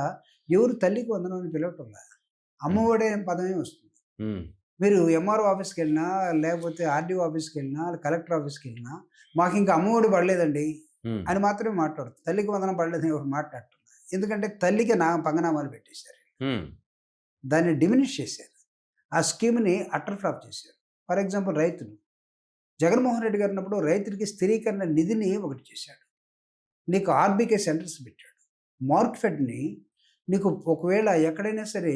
ఎవరు తల్లికి వందనం అని పిలవటంలా. హ్మ్. అమ్మఒడి అనే పదమే వస్తుంది. హ్మ్. మీరు ఎంఆర్ఓ ఆఫీస్‌కెళ్ళినా, లేకపోతే ఆర్‌డీఓ ఆఫీస్‌కెళ్ళినా, కలెక్టర్ ఆఫీస్‌కెళ్ళినా, మాకింక అమ్మఒడి పడలేదండి హ్మ్. అని మాత్రమే మాట్లాడుతారు. తల్లికి వందనం పడలేదని ఎవరు మాట్లాడటం లేదు. ఎందుకంటే తల్లికి పంగనామాలు పెట్టేశారు. హ్మ్. దాన్ని డిమినిష్ చేశారు. ఆ స్కీమ్‌ని అటర్ ఫ్లాప్ చేశారు. ఫర్ ఎగ్జాంపుల్ రైతులు. జగన్మోహన్ రెడ్డి గారు ఉన్నప్పుడు రైతులకి స్థిరీకరణ నిధిని ఒకటి చేశాడు. నీకు ఆర్‌బీకే సెంటర్స్ పెట్టాడు. మార్క్‌ఫెడ్‌ని నీకు ఒకవేళ ఎక్కడైనా సరే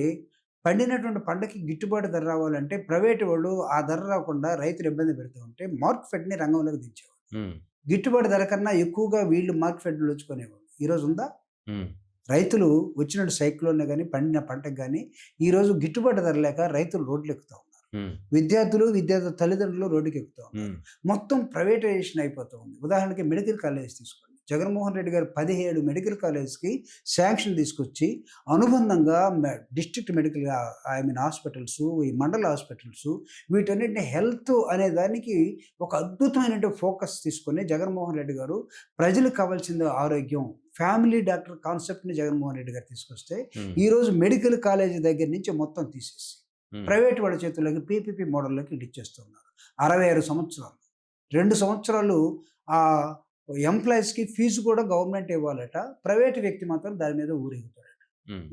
పండినటువంటి పంటకి గిట్టుబాటు ధర రావాలంటే ప్రైవేట్ వాళ్ళు ఆ ధర రాకుండా రైతులు ఇబ్బంది పెడుతూ ఉంటే మార్క్‌ఫెడ్‌ని రంగంలోకి దించేవారు. హ్మ్. గిట్టుబాటు ధర కన్నా ఎక్కువగా వీళ్ళు మార్క్‌ఫెడ్‌లో వచ్చుకునేవాళ్ళు. ఈరోజు ఉందా? హ్మ్. రైతులు వచ్చినట్టు సైక్లోనే గాని, పండిన పంటకు గాని ఈరోజు గిట్టుబాటు ధర లేక రైతులు రోడ్లెక్కుతా ఉన్నారు. హ్మ్. విద్యార్థుల తల్లిదండ్రులు రోడ్డుకెక్కుతా ఉన్నారు. హ్మ్. మొత్తం ప్రైవేటైజేషన్ అయిపోతూ ఉంది. ఉదాహరణకి మెడికల్ కాలేజ్ తీసుకోండి. జగన్మోహన్ రెడ్డి గారు 17 మెడికల్ కాలేజ్‌కి శాంక్షన్ తీసుకొచ్చి అనుబంధంగా డిస్ట్రిక్ట్ మెడికల్ హాస్పిటల్సు, ఈ మండల హాస్పిటల్సు వీటన్నిటిని హెల్త్ అనే దానికి ఒక అద్భుతమైనటువంటి ఫోకస్ తీసుకొని జగన్మోహన్ రెడ్డి గారు ప్రజలకు కావాల్సింది ఆరోగ్యం. ఫ్యామిలీ డాక్టర్ కాన్సెప్ట్‌ని జగన్మోహన్ రెడ్డి గారు తీసుకొస్తే హ్మ్. ఈరోజు మెడికల్ కాలేజ్ దగ్గర నుంచి మొత్తం తీసేసి ప్రైవేట్ వాళ్ళ చేతుల్లోకి పీపీపీ మోడల్లోకి ఇచ్చేస్తున్నారు. 66 సంవత్సరాలు. 2 సంవత్సరాలు ఆ ఎంప్లాయీస్‌కి ఫీజు కూడా గవర్నమెంట్ ఇవ్వాలట. ప్రైవేట్ వ్యక్తి మాత్రం దాని మీద ఊరేగుతాడట.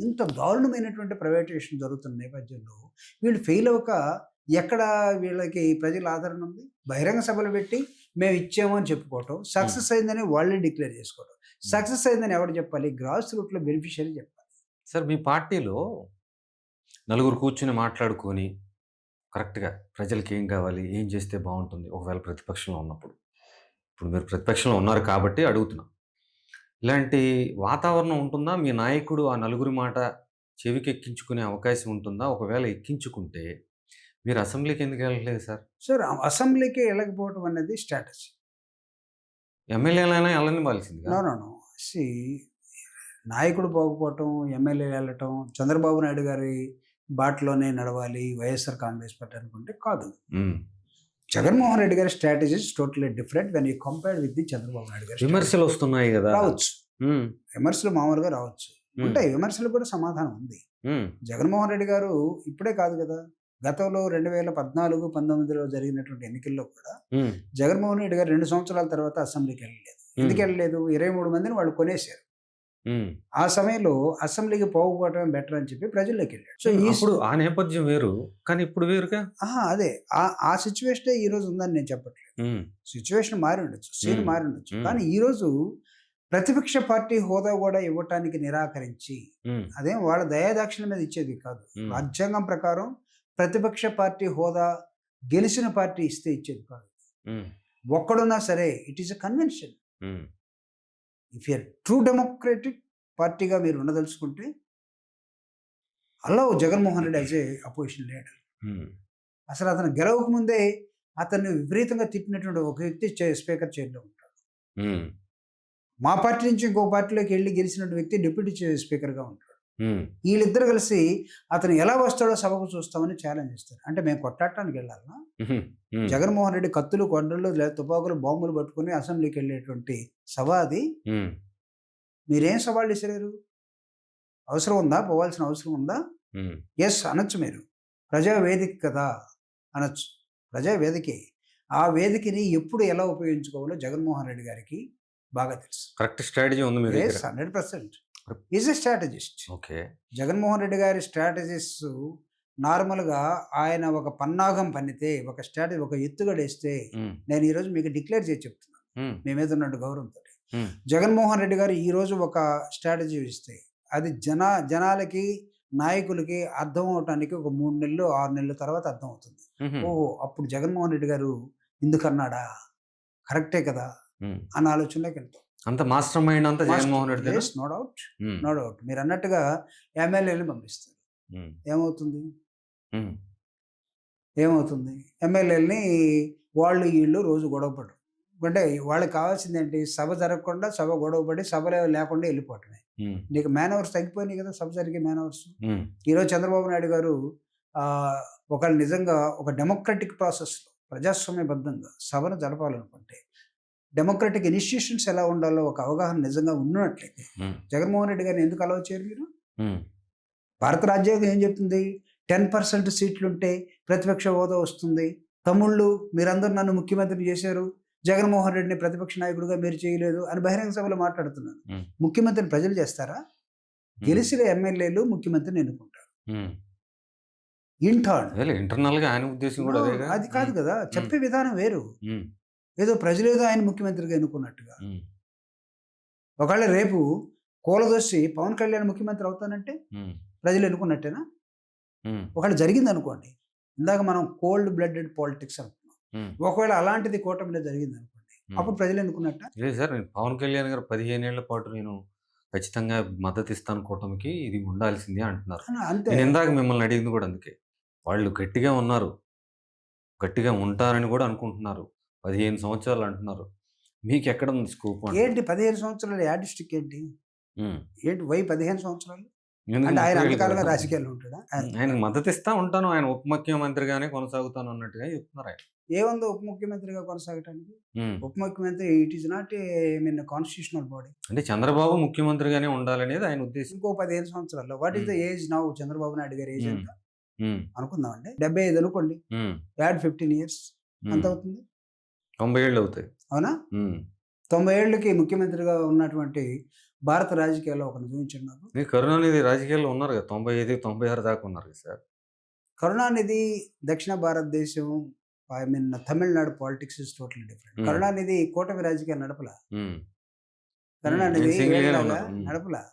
ఇంత దారుణమైనటువంటి ప్రైవేటైజేషన్ జరుగుతున్న నేపథ్యంలో వీళ్ళు ఫెయిల్ అవ్వక ఎక్కడ వీళ్ళకి ప్రజల ఆదరణ ఉంది? బహిరంగ సభలు పెట్టి మేము ఇచ్చాము అని చెప్పుకోవటం, సక్సెస్ అయిందని వాళ్ళే డిక్లేర్ చేసుకోవడం. సక్సెస్ అయిందని ఎవరు చెప్పాలి? గ్రాస్ రూట్‌లో బెనిఫిషియరీ చెప్పాలి. సార్ మీ పార్టీలో నలుగురు కూర్చొని మాట్లాడుకొని కరెక్ట్‌గా ప్రజలకి ఏం కావాలి? ఏం చేస్తే బావుంటుంది? ఒకవేళ ప్రతిపక్షంలో ఉన్నప్పుడు. ఇప్పుడు మీరు ప్రతిపక్షంలో ఉన్నారు కాబట్టి అడుగుతున్నా. ఇలాంటి వాతావరణం ఉంటుందా? మీ నాయకుడు ఆ నలుగురి మాట చెవికెక్కించుకునే అవకాశం ఉంటుందా? ఒకవేళ ఎక్కించుకుంటే మీరు అసెంబ్లీకి ఎందుకు వెళ్ళట్లేదు సార్? సార్ అసెంబ్లీకి వెళ్ళకపోవడం అనేది స్ట్రాటజీ. ఎమ్మెల్యేలైనా వెళ్ళనివ్వాల్సిందిగా. No, no, no. సీ నాయకుడు పోకపోవటం, ఎమ్మెల్యేలు వెళ్ళటం, చంద్రబాబు నాయుడు గారి బాటలోనే నడవాలి వైఎస్ఆర్ కాంగ్రెస్ పార్టీ అనుకుంటే కాదు. జగన్మోహన్ రెడ్డి గారి strategy is totally different when you compare with the Chandrababu Naidu గారి. విమర్శలు వస్తున్నాయి కదా. రావచ్చు, విమర్శలు మామూలుగా రావచ్చు. ఉంటాయి, విమర్శలు కూడా సమాధానం ఉంది. జగన్మోహన్ రెడ్డి గారు ఇప్పుడే కాదు కదా, గతంలో 2014, 19లో జరిగినటువంటి ఎన్నికల్లో కూడా జగన్మోహన్ రెడ్డి గారు 2 సంవత్సరాల తర్వాత అసెంబ్లీకి వెళ్ళలేదు. ఎందుకు వెళ్ళలేదు? 23 మందిని వాళ్ళు కొనేశారు. ఆ సమయంలో అసెంబ్లీకి పోకపోవటం బెటర్ అని చెప్పి ప్రజల్లోకి వెళ్ళాడు. సో ఇప్పుడు ఆ నేపథ్యం వేరు, కానీ ఇప్పుడు వేరుగా. అదే ఆ సిచ్యువేషన్ ఈ రోజు ఉందని నేను చెప్పట్లేదు. సిచ్యువేషన్ మారి ఉండొచ్చు, సీన్ మారి ఉండొచ్చు. కానీ ఈ రోజు ప్రతిపక్ష పార్టీ హోదా కూడా ఇవ్వటానికి నిరాకరించి, అదేం వాళ్ళ దయాదాక్షిణ్యం మీద ఇచ్చేది కాదు. రాజ్యాంగం ప్రకారం ప్రతిపక్ష పార్టీ హోదా గెలిచిన పార్టీ ఇస్తే ఇచ్చేది కాదు. ఒక్కడున్నా సరే it is a convention. If you are true democratic పార్టీగా మీరు ఉండదలుచుకుంటే అలా Jaganmohan Reddy as a opposition leader. అసలు అతను గెలవక ముందే అతన్ని విపరీతంగా తిట్టినటువంటి ఒక వ్యక్తి స్పీకర్ చైర్లో ఉంటాడు. మా పార్టీ నుంచి ఇంకో పార్టీలోకి వెళ్ళి గెలిచినటువంటి వ్యక్తి డిప్యూటీ స్పీకర్గా ఉంటాడు. వీళ్ళిద్దరు కలిసి అతను ఎలా వస్తాడో సభకు చూస్తామని ఛాలెంజ్ ఇస్తారు. అంటే మేము కొట్టాడటానికి వెళ్ళాలన్నా? జగన్మోహన్ రెడ్డి కత్తులు, కొండలు, లేదా తుపాకులు, బాంబులు పట్టుకుని అసెంబ్లీకి వెళ్ళేటువంటి సభ అది. మీరేం సవాళ్ళు ఇసిరారు? అవసరం ఉందా? పోవాల్సిన అవసరం ఉందా? ఎస్ అనొచ్చు, మీరు ప్రజావేదిక కదా అనొచ్చు, ప్రజావేదికే. ఆ వేదికని ఎప్పుడు ఎలా ఉపయోగించుకోవాలో జగన్మోహన్ రెడ్డి గారికి బాగా తెలుసు. కరెక్ట్ స్ట్రాటజీ ఉంది మీ దగ్గర. 100% is a strategist. Okay. Jaganmohan Reddy గారి స్ట్రాటజీస్ నార్మల్గా ఆయన ఒక పన్నాగం పన్నితే, ఒక స్ట్రాటజీ, ఒక ఎత్తుగడేస్తే నేను ఈరోజు మీకు డిక్లేర్ చేసి చెప్తున్నాను మీ మీద ఉన్నట్టు గౌరవంతో. జగన్మోహన్ రెడ్డి గారు ఈరోజు ఒక స్ట్రాటజీ ఇస్తే అది జనాలకి, నాయకులకి అర్థం అవటానికి ఒక 3 నెలలు 6 నెలల తర్వాత అర్థం అవుతుంది. ఓహో, అప్పుడు జగన్మోహన్ రెడ్డి గారు ఎందుకన్నాడా, కరెక్టే కదా అన్న ఆలోచనలోకి వెళ్తాం. అంత మాస్టర్ మైండ్ అంతా Jaganmohan Reddy. No doubt, no doubt. మీరు అన్నట్టుగా ఎమ్మెల్యేలు పంపిస్తారు. ఏమవుతుంది? ఎమ్మెల్యేలని వాళ్ళు వీళ్ళు రోజు గొడవపడరు. అంటే వాళ్ళకి కావాల్సింది ఏంటి? సభ జరగకుండా, సభ గొడవపడి, సభలో లేకుండా వెళ్ళిపోవటమే. నీకు మేనవర్స్ తగ్గిపోయినాయి కదా, సభ జరిగే మేనవర్స్. ఈరోజు చంద్రబాబు నాయుడు గారు ఒకళ్ళు నిజంగా ఒక డెమోక్రటిక్ ప్రాసెస్లో ప్రజాస్వామ్యబద్ధంగా సభను జరపాలనుకుంటే, డెమోక్రటిక్ ఇన్స్టిట్యూషన్స్ ఎలా ఉండాలో ఒక అవగాహన నిజంగా ఉన్నట్లయితే జగన్మోహన్ రెడ్డి గారిని ఎందుకు అలౌ చేయరు మీరు? భారత రాజ్యాంగం ఏం చెప్తుంది? 10% సీట్లుంటే ప్రతిపక్ష హోదా వస్తుంది. తమ్ముళ్ళు మీరందరూ నన్ను ముఖ్యమంత్రిని చేశారు, జగన్మోహన్ రెడ్డిని ప్రతిపక్ష నాయకుడిగా మీరు చేయలేదు అని బహిరంగ సభలో మాట్లాడుతున్నాను. ముఖ్యమంత్రిని ప్రజలు చేస్తారా? గెలిచిన ఎమ్మెల్యేలు ముఖ్యమంత్రిని ఎన్నుకుంటారు. ఇంటర్నల్ గా ఆయన ఉద్దేశం కూడా అది కాదు కదా, చెప్పే విధానం వేరు. ఏదో ప్రజలేదో ఆయన ముఖ్యమంత్రిగా ఎన్నుకున్నట్టుగా. ఒకవేళ రేపు కూలదోసి పవన్ కళ్యాణ్ ముఖ్యమంత్రి అవుతానంటే ప్రజలు ఎన్నుకున్నట్టేనా? ఒకవేళ జరిగింది అనుకోండి, ఇందాక మనం కోల్డ్ బ్లడెడ్ పాలిటిక్స్ అనుకున్నాం. ఒకవేళ అలాంటిది కూటమిలో జరిగింది అనుకోండి, అప్పుడు ప్రజలు ఎన్నుకున్నట్ట? లేదు సార్, పవన్ కళ్యాణ్ గారు 15 ఏళ్ల పాటు నేను ఖచ్చితంగా మద్దతు ఇస్తాను కూటమికి, ఇది ఉండాల్సిందే అంటున్నారు. అంతే. నేను ఇందాక మిమ్మల్ని అడిగింది కూడా అందుకే. వాళ్ళు గట్టిగా ఉన్నారు, గట్టిగా ఉంటారని కూడా అనుకుంటున్నారు. 15 సంవత్సరాలు అంటున్నారు. మీకు ఎక్కడ ఉంది స్కోప్? ఏంటి 15 సంవత్సరాలు? యా డిస్ట్రిక్ట్ ఏంటి? వై 15 సంవత్సరాలు? అంటే ఆయన అంతకాలంగా రాజకీయాల్లో ఉంటాడా? ఆయనకు మద్దతు ఇస్తా ఉంటాను, ఆయన ఉప ముఖ్యమంత్రిగానే కొనసాగుతాను అన్నట్టుగా చెప్తున్నారు ఆయన. ఏముందో ఉప ముఖ్యమంత్రిగా కొనసాగటానికి? ఉప ముఖ్యమంత్రి it is not constitutional body. అంటే చంద్రబాబు ముఖ్యమంత్రిగానే ఉండాలనేది ఆయన ఉద్దేశం. ఇంకో 15 సంవత్సరాల్లో what is the age now? Chandrababu Naidu గారి ఏజ్ ఎంత? అనుకుందామండి, 75 అనుకోండి, యాడ్ 15 ఇయర్స్ ఎంత అవుతుంది? 90 ఏళ్ళు అవుతాయి. అవునా? 90 ఏళ్ళకి ముఖ్యమంత్రిగా ఉన్నటువంటి భారత రాజకీయాల్లో ఒకరిని చూపించండి నాకు. మీరు కరుణానిధి రాజకీయాల్లో ఉన్నారు కదా, 95, 96 దాకా ఉన్నారు కదా సార్. కరుణానిధి దక్షిణ భారతదేశం, I mean Tamil Nadu politics is totally different. Karunanidhi కూటమి రాజకీయాలు నడపలా. కరుణానిధి నడపలా.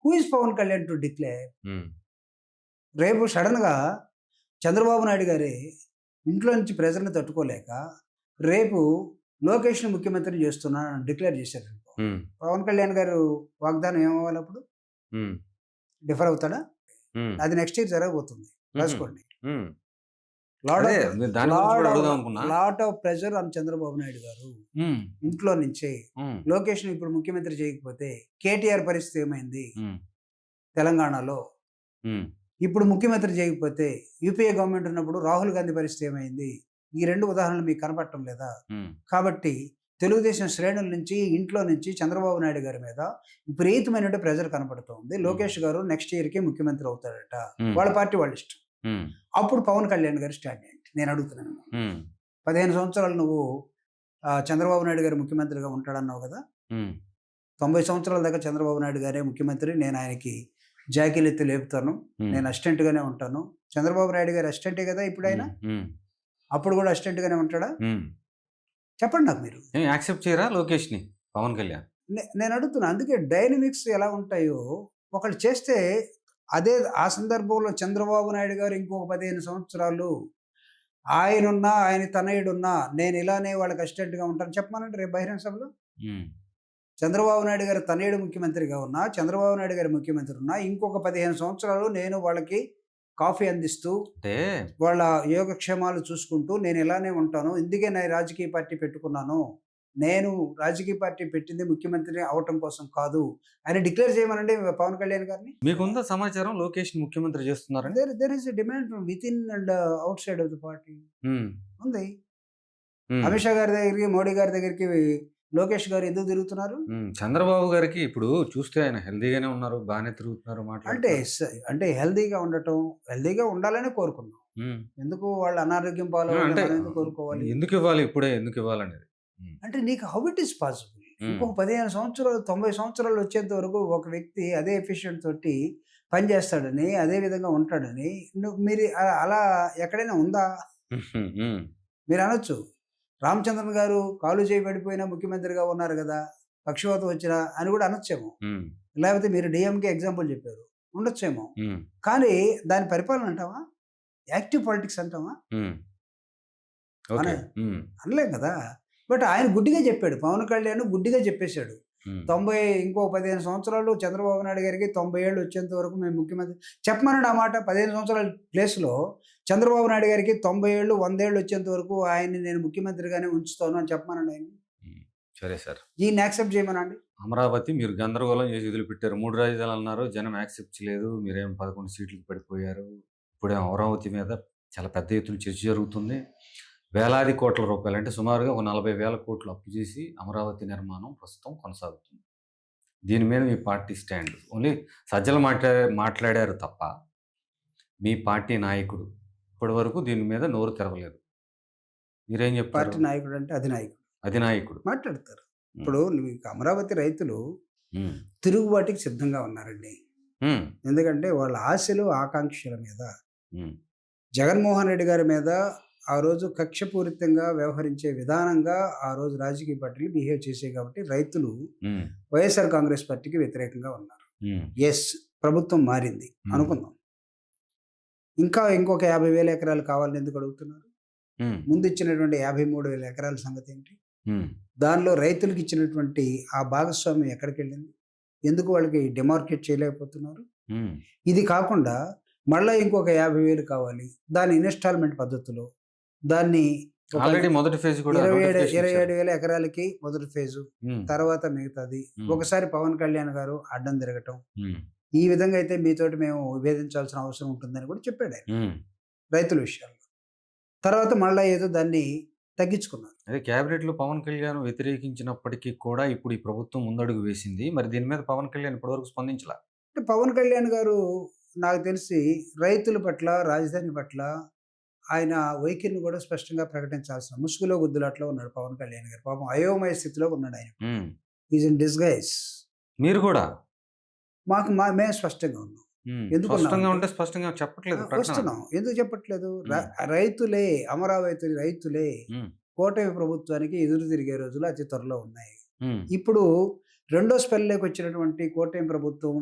Who is Pawan Kalyan to declare? రేపు సడన్ గా చంద్రబాబు నాయుడు గారి ఇంట్లో నుంచి ప్రజలను తట్టుకోలేక రేపు లోకేష్ని ముఖ్యమంత్రి చేస్తున్నా డిక్లేర్ చేశారు. పవన్ కళ్యాణ్ గారు వాగ్దానం ఏమవ్వాలి అప్పుడు? డిఫర్ అవుతాడా? అది నెక్స్ట్ ఇయర్ జరగబోతుంది, రాసుకోండి. Lot of pressure on Chandrababu Naidu గారు ఇంట్లో నుంచే. లోకేష్ ఇప్పుడు ముఖ్యమంత్రి చేయకపోతే కేటీఆర్ పరిస్థితి ఏమైంది తెలంగాణలో? ఇప్పుడు ముఖ్యమంత్రి చేయకపోతే యూపీఏ గవర్నమెంట్ ఉన్నప్పుడు రాహుల్ గాంధీ పరిస్థితి ఏమైంది? ఈ 2 ఉదాహరణలు మీకు కనపడటం లేదా? కాబట్టి తెలుగుదేశం శ్రేణుల నుంచి, ఇంట్లో నుంచి చంద్రబాబు నాయుడు గారి మీద విపరీతమైన ప్రెజర్ కనపడుతోంది. లోకేష్ గారు నెక్స్ట్ ఇయర్కి ముఖ్యమంత్రి అవుతాడట, వాళ్ళ పార్టీ వాళ్ళ ఇష్టం. అప్పుడు పవన్ కళ్యాణ్ గారి స్టాండ్ ఏంటి నేను అడుగుతున్నాను. 15 సంవత్సరాలు నువ్వు చంద్రబాబు నాయుడు గారు ముఖ్యమంత్రిగా ఉంటాడన్నావు కదా. 90 సంవత్సరాల దాకా చంద్రబాబు నాయుడు గారే ముఖ్యమంత్రి, నేను ఆయనకి జాకీలు ఎత్తి లేపుతాను, నేను అసిస్టెంట్గానే ఉంటాను. చంద్రబాబు నాయుడు గారు అసిస్టెంటే కదా ఇప్పుడు ఆయన, అప్పుడు కూడా అసిస్టెంట్గానే ఉంటాడా? చెప్పండి నాకు. మీరు యాక్సెప్ట్ చేయరా లోకేష్ని, పవన్ కళ్యాణ్? నేను అడుగుతున్నా. అందుకే డైనమిక్స్ ఎలా ఉంటాయో ఒకళ్ళు చేస్తే అదే ఆ సందర్భంలో చంద్రబాబు నాయుడు గారు ఇంకొక 15 సంవత్సరాలు ఆయనున్నా, ఆయన తనయుడున్నా నేను ఇలానే వాళ్ళకి అసిస్టెంట్గా ఉంటాను చెప్పమనండి రేపు బహిరంగ సభలో. చంద్రబాబు నాయుడు గారు తనయుడు ముఖ్యమంత్రిగా ఉన్నా, చంద్రబాబు నాయుడు గారు ముఖ్యమంత్రి ఉన్నా, ఇంకొక 15 సంవత్సరాలు నేను వాళ్ళకి కాఫీ అందిస్తూ వాళ్ళ యోగక్షేమాలు చూసుకుంటూ నేను ఇలానే ఉంటాను, ఇందుకే నేను రాజకీయ పార్టీ పెట్టుకున్నాను, నేను రాజకీయ పార్టీ పెట్టింది ముఖ్యమంత్రి అవటం కోసం కాదు అని డిక్లేర్ చేయమనండి పవన్ కళ్యాణ్ గారిని. మీకుందా సమాచారం లోకేష్ ముఖ్యమంత్రి చేస్తున్నారని? There is a demand within and outside of the party ఉంది. అమిత్ షా గారి దగ్గరికి, మోడీ గారి దగ్గరికి లోకేష్ గారు ఎందుకు తిరుగుతున్నారు? చంద్రబాబు గారికి ఇప్పుడు చూస్తే ఆయన హెల్దీగానే ఉన్నారు, బాగానే తిరుగుతున్నారు. అంటే హెల్దీగా ఉండటం, హెల్దీగా ఉండాలని కోరుకున్నాం. ఎందుకు వాళ్ళు అనారోగ్యం పాలవ్వాలి, కోరుకోవాలి? ఎందుకు ఇవ్వాలి ఇప్పుడే, ఎందుకు ఇవ్వాలనేది అంటే నీకు హౌ ఇట్ ఈస్ పాసిబుల్? ఇంకొక 15 సంవత్సరాలు, 90 సంవత్సరాలు వచ్చేంత వరకు ఒక వ్యక్తి అదే ఎఫిషియెంట్ తోటి పనిచేస్తాడని, అదే విధంగా ఉంటాడని మీరు అలా ఎక్కడైనా ఉందా? మీరు అనొచ్చు రామచంద్రన్ గారు కాలు చేయబడిపోయినా ముఖ్యమంత్రిగా ఉన్నారు కదా, పక్షవాతం వచ్చినా అని కూడా అనొచ్చేమో. లేకపోతే మీరు డిఎంకే ఎగ్జాంపుల్ చెప్పారు, ఉండొచ్చేమో. కానీ దాని పరిపాలన అంటావా? యాక్టివ్ పాలిటిక్స్ అంటావా? అనలేం కదా. బట్ ఆయన గుడ్డిగా చెప్పాడు, పవన్ కళ్యాణ్ గుడ్డిగా చెప్పేశాడు. 90 15 సంవత్సరాలు చంద్రబాబు నాయుడు గారికి 90 ఏళ్ళు వచ్చేంత వరకు మేము ముఖ్యమంత్రి చెప్పమన్నాడు. ఆ మాట 15 సంవత్సరాల ప్లేస్లో చంద్రబాబు నాయుడు గారికి 90 ఏళ్ళు 100 ఏళ్ళు వచ్చేంత వరకు ఆయన్ని నేను ముఖ్యమంత్రిగానే ఉంచుతాను అని చెప్పమనండి ఆయన. సరే సార్, ఈయన యాక్సెప్ట్ చేయమనండి. అమరావతి మీరు గందరగోళం చేసి వదిలిపెట్టారు, 3 రాజధానులు అన్నారు, జనం యాక్సెప్ట్ చేయలేదు, మీరేం 11 సీట్లకు పడిపోయారు. ఇప్పుడే అమరావతి మీద చాలా పెద్ద ఎత్తున చర్చ జరుగుతుంది. వేలాది కోట్ల రూపాయలు, అంటే సుమారుగా ఒక 40,000 కోట్లు అప్పు చేసి అమరావతి నిర్మాణం ప్రస్తుతం కొనసాగుతుంది. దీని మీద మీ పార్టీ స్టాండ్? ఓన్లీ సజ్జలు మాట్లాడారు తప్ప మీ పార్టీ నాయకుడు ఇప్పటి వరకు దీని మీద నోరు తెరవలేదు. మీరేం చెప్తారు? పార్టీ నాయకుడు అంటే అధినాయకుడు మాట్లాడతారు. ఇప్పుడు మీకు అమరావతి రైతులు తిరుగుబాటుకి సిద్ధంగా ఉన్నారండి. ఎందుకంటే వాళ్ళ ఆశలు, ఆకాంక్షల మీద జగన్మోహన్ రెడ్డి గారి మీద ఆ రోజు కక్షపూరితంగా వ్యవహరించే విధానంగా ఆ రోజు రాజకీయ పార్టీలు బిహేవ్ చేసాయి కాబట్టి రైతులు వైఎస్ఆర్ కాంగ్రెస్ పార్టీకి వ్యతిరేకంగా ఉన్నారు. ఎస్, ప్రభుత్వం మారింది అనుకుందాం, ఇంకా ఇంకొక 50,000 ఎకరాలు కావాలని ఎందుకు అడుగుతున్నారు? ముందు ఇచ్చినటువంటి 53,000 ఎకరాల సంగతి ఏంటి? దానిలో రైతులకు ఇచ్చినటువంటి ఆ భాగస్వామ్యం ఎక్కడికి వెళ్ళింది? ఎందుకు వాళ్ళకి డిమార్కెట్ చేయలేకపోతున్నారు? ఇది కాకుండా మళ్ళీ ఇంకొక 50,000 కావాలి, దాని ఇన్స్టాల్మెంట్ పద్ధతిలో దాన్ని మొదటి ఫేజ్ 27,000 ఎకరాలకి మొదటి ఫేజు, తర్వాత మిగతాది. ఒకసారి పవన్ కళ్యాణ్ గారు అడ్డం తిరగటం, ఈ విధంగా అయితే మీతోటి మేము విభేదించాల్సిన అవసరం ఉంటుందని కూడా చెప్పాడు ఆయన రైతుల విషయాల్లో. తర్వాత మళ్ళీ ఏదో దాన్ని తగ్గించుకున్నారు. అదే క్యాబినెట్ లో పవన్ కళ్యాణ్ వ్యతిరేకించినప్పటికీ కూడా ఇప్పుడు ఈ ప్రభుత్వం ముందడుగు వేసింది. మరి దీని మీద పవన్ కళ్యాణ్ ఇప్పటివరకు స్పందించలా? అంటే పవన్ కళ్యాణ్ గారు నాకు తెలిసి రైతుల పట్ల, రాజధాని పట్ల ఆయన వైఖరిని కూడా స్పష్టంగా ప్రకటించాల్సిన ముసుగులో గుద్దులాటలో ఉన్నాడు పవన్ కళ్యాణ్ గారు. పాపం అయోమయ స్థితిలో ఉన్నాడు ఆయన. హ్మ్. Is in disguise. మీరు కూడా మేము స్పష్టంగా ఉన్నాం. స్పష్టంగా ఎందుకున్నామంటే ఉంటే స్పష్టంగా చెప్పట్లేదు ప్రకటన. వస్తున్నాం. ఎందుకు చెప్పట్లేదు? రైతులే, అమరావతి రైతులే హ్మ్. కూటమి ప్రభుత్వానికి ఎదురు తిరిగే రోజులు అతి త్వరలో ఉన్నాయి. హ్మ్. ఇప్పుడు రెండో స్పెల్‌లోకి వచ్చినటువంటి కూటమి ప్రభుత్వం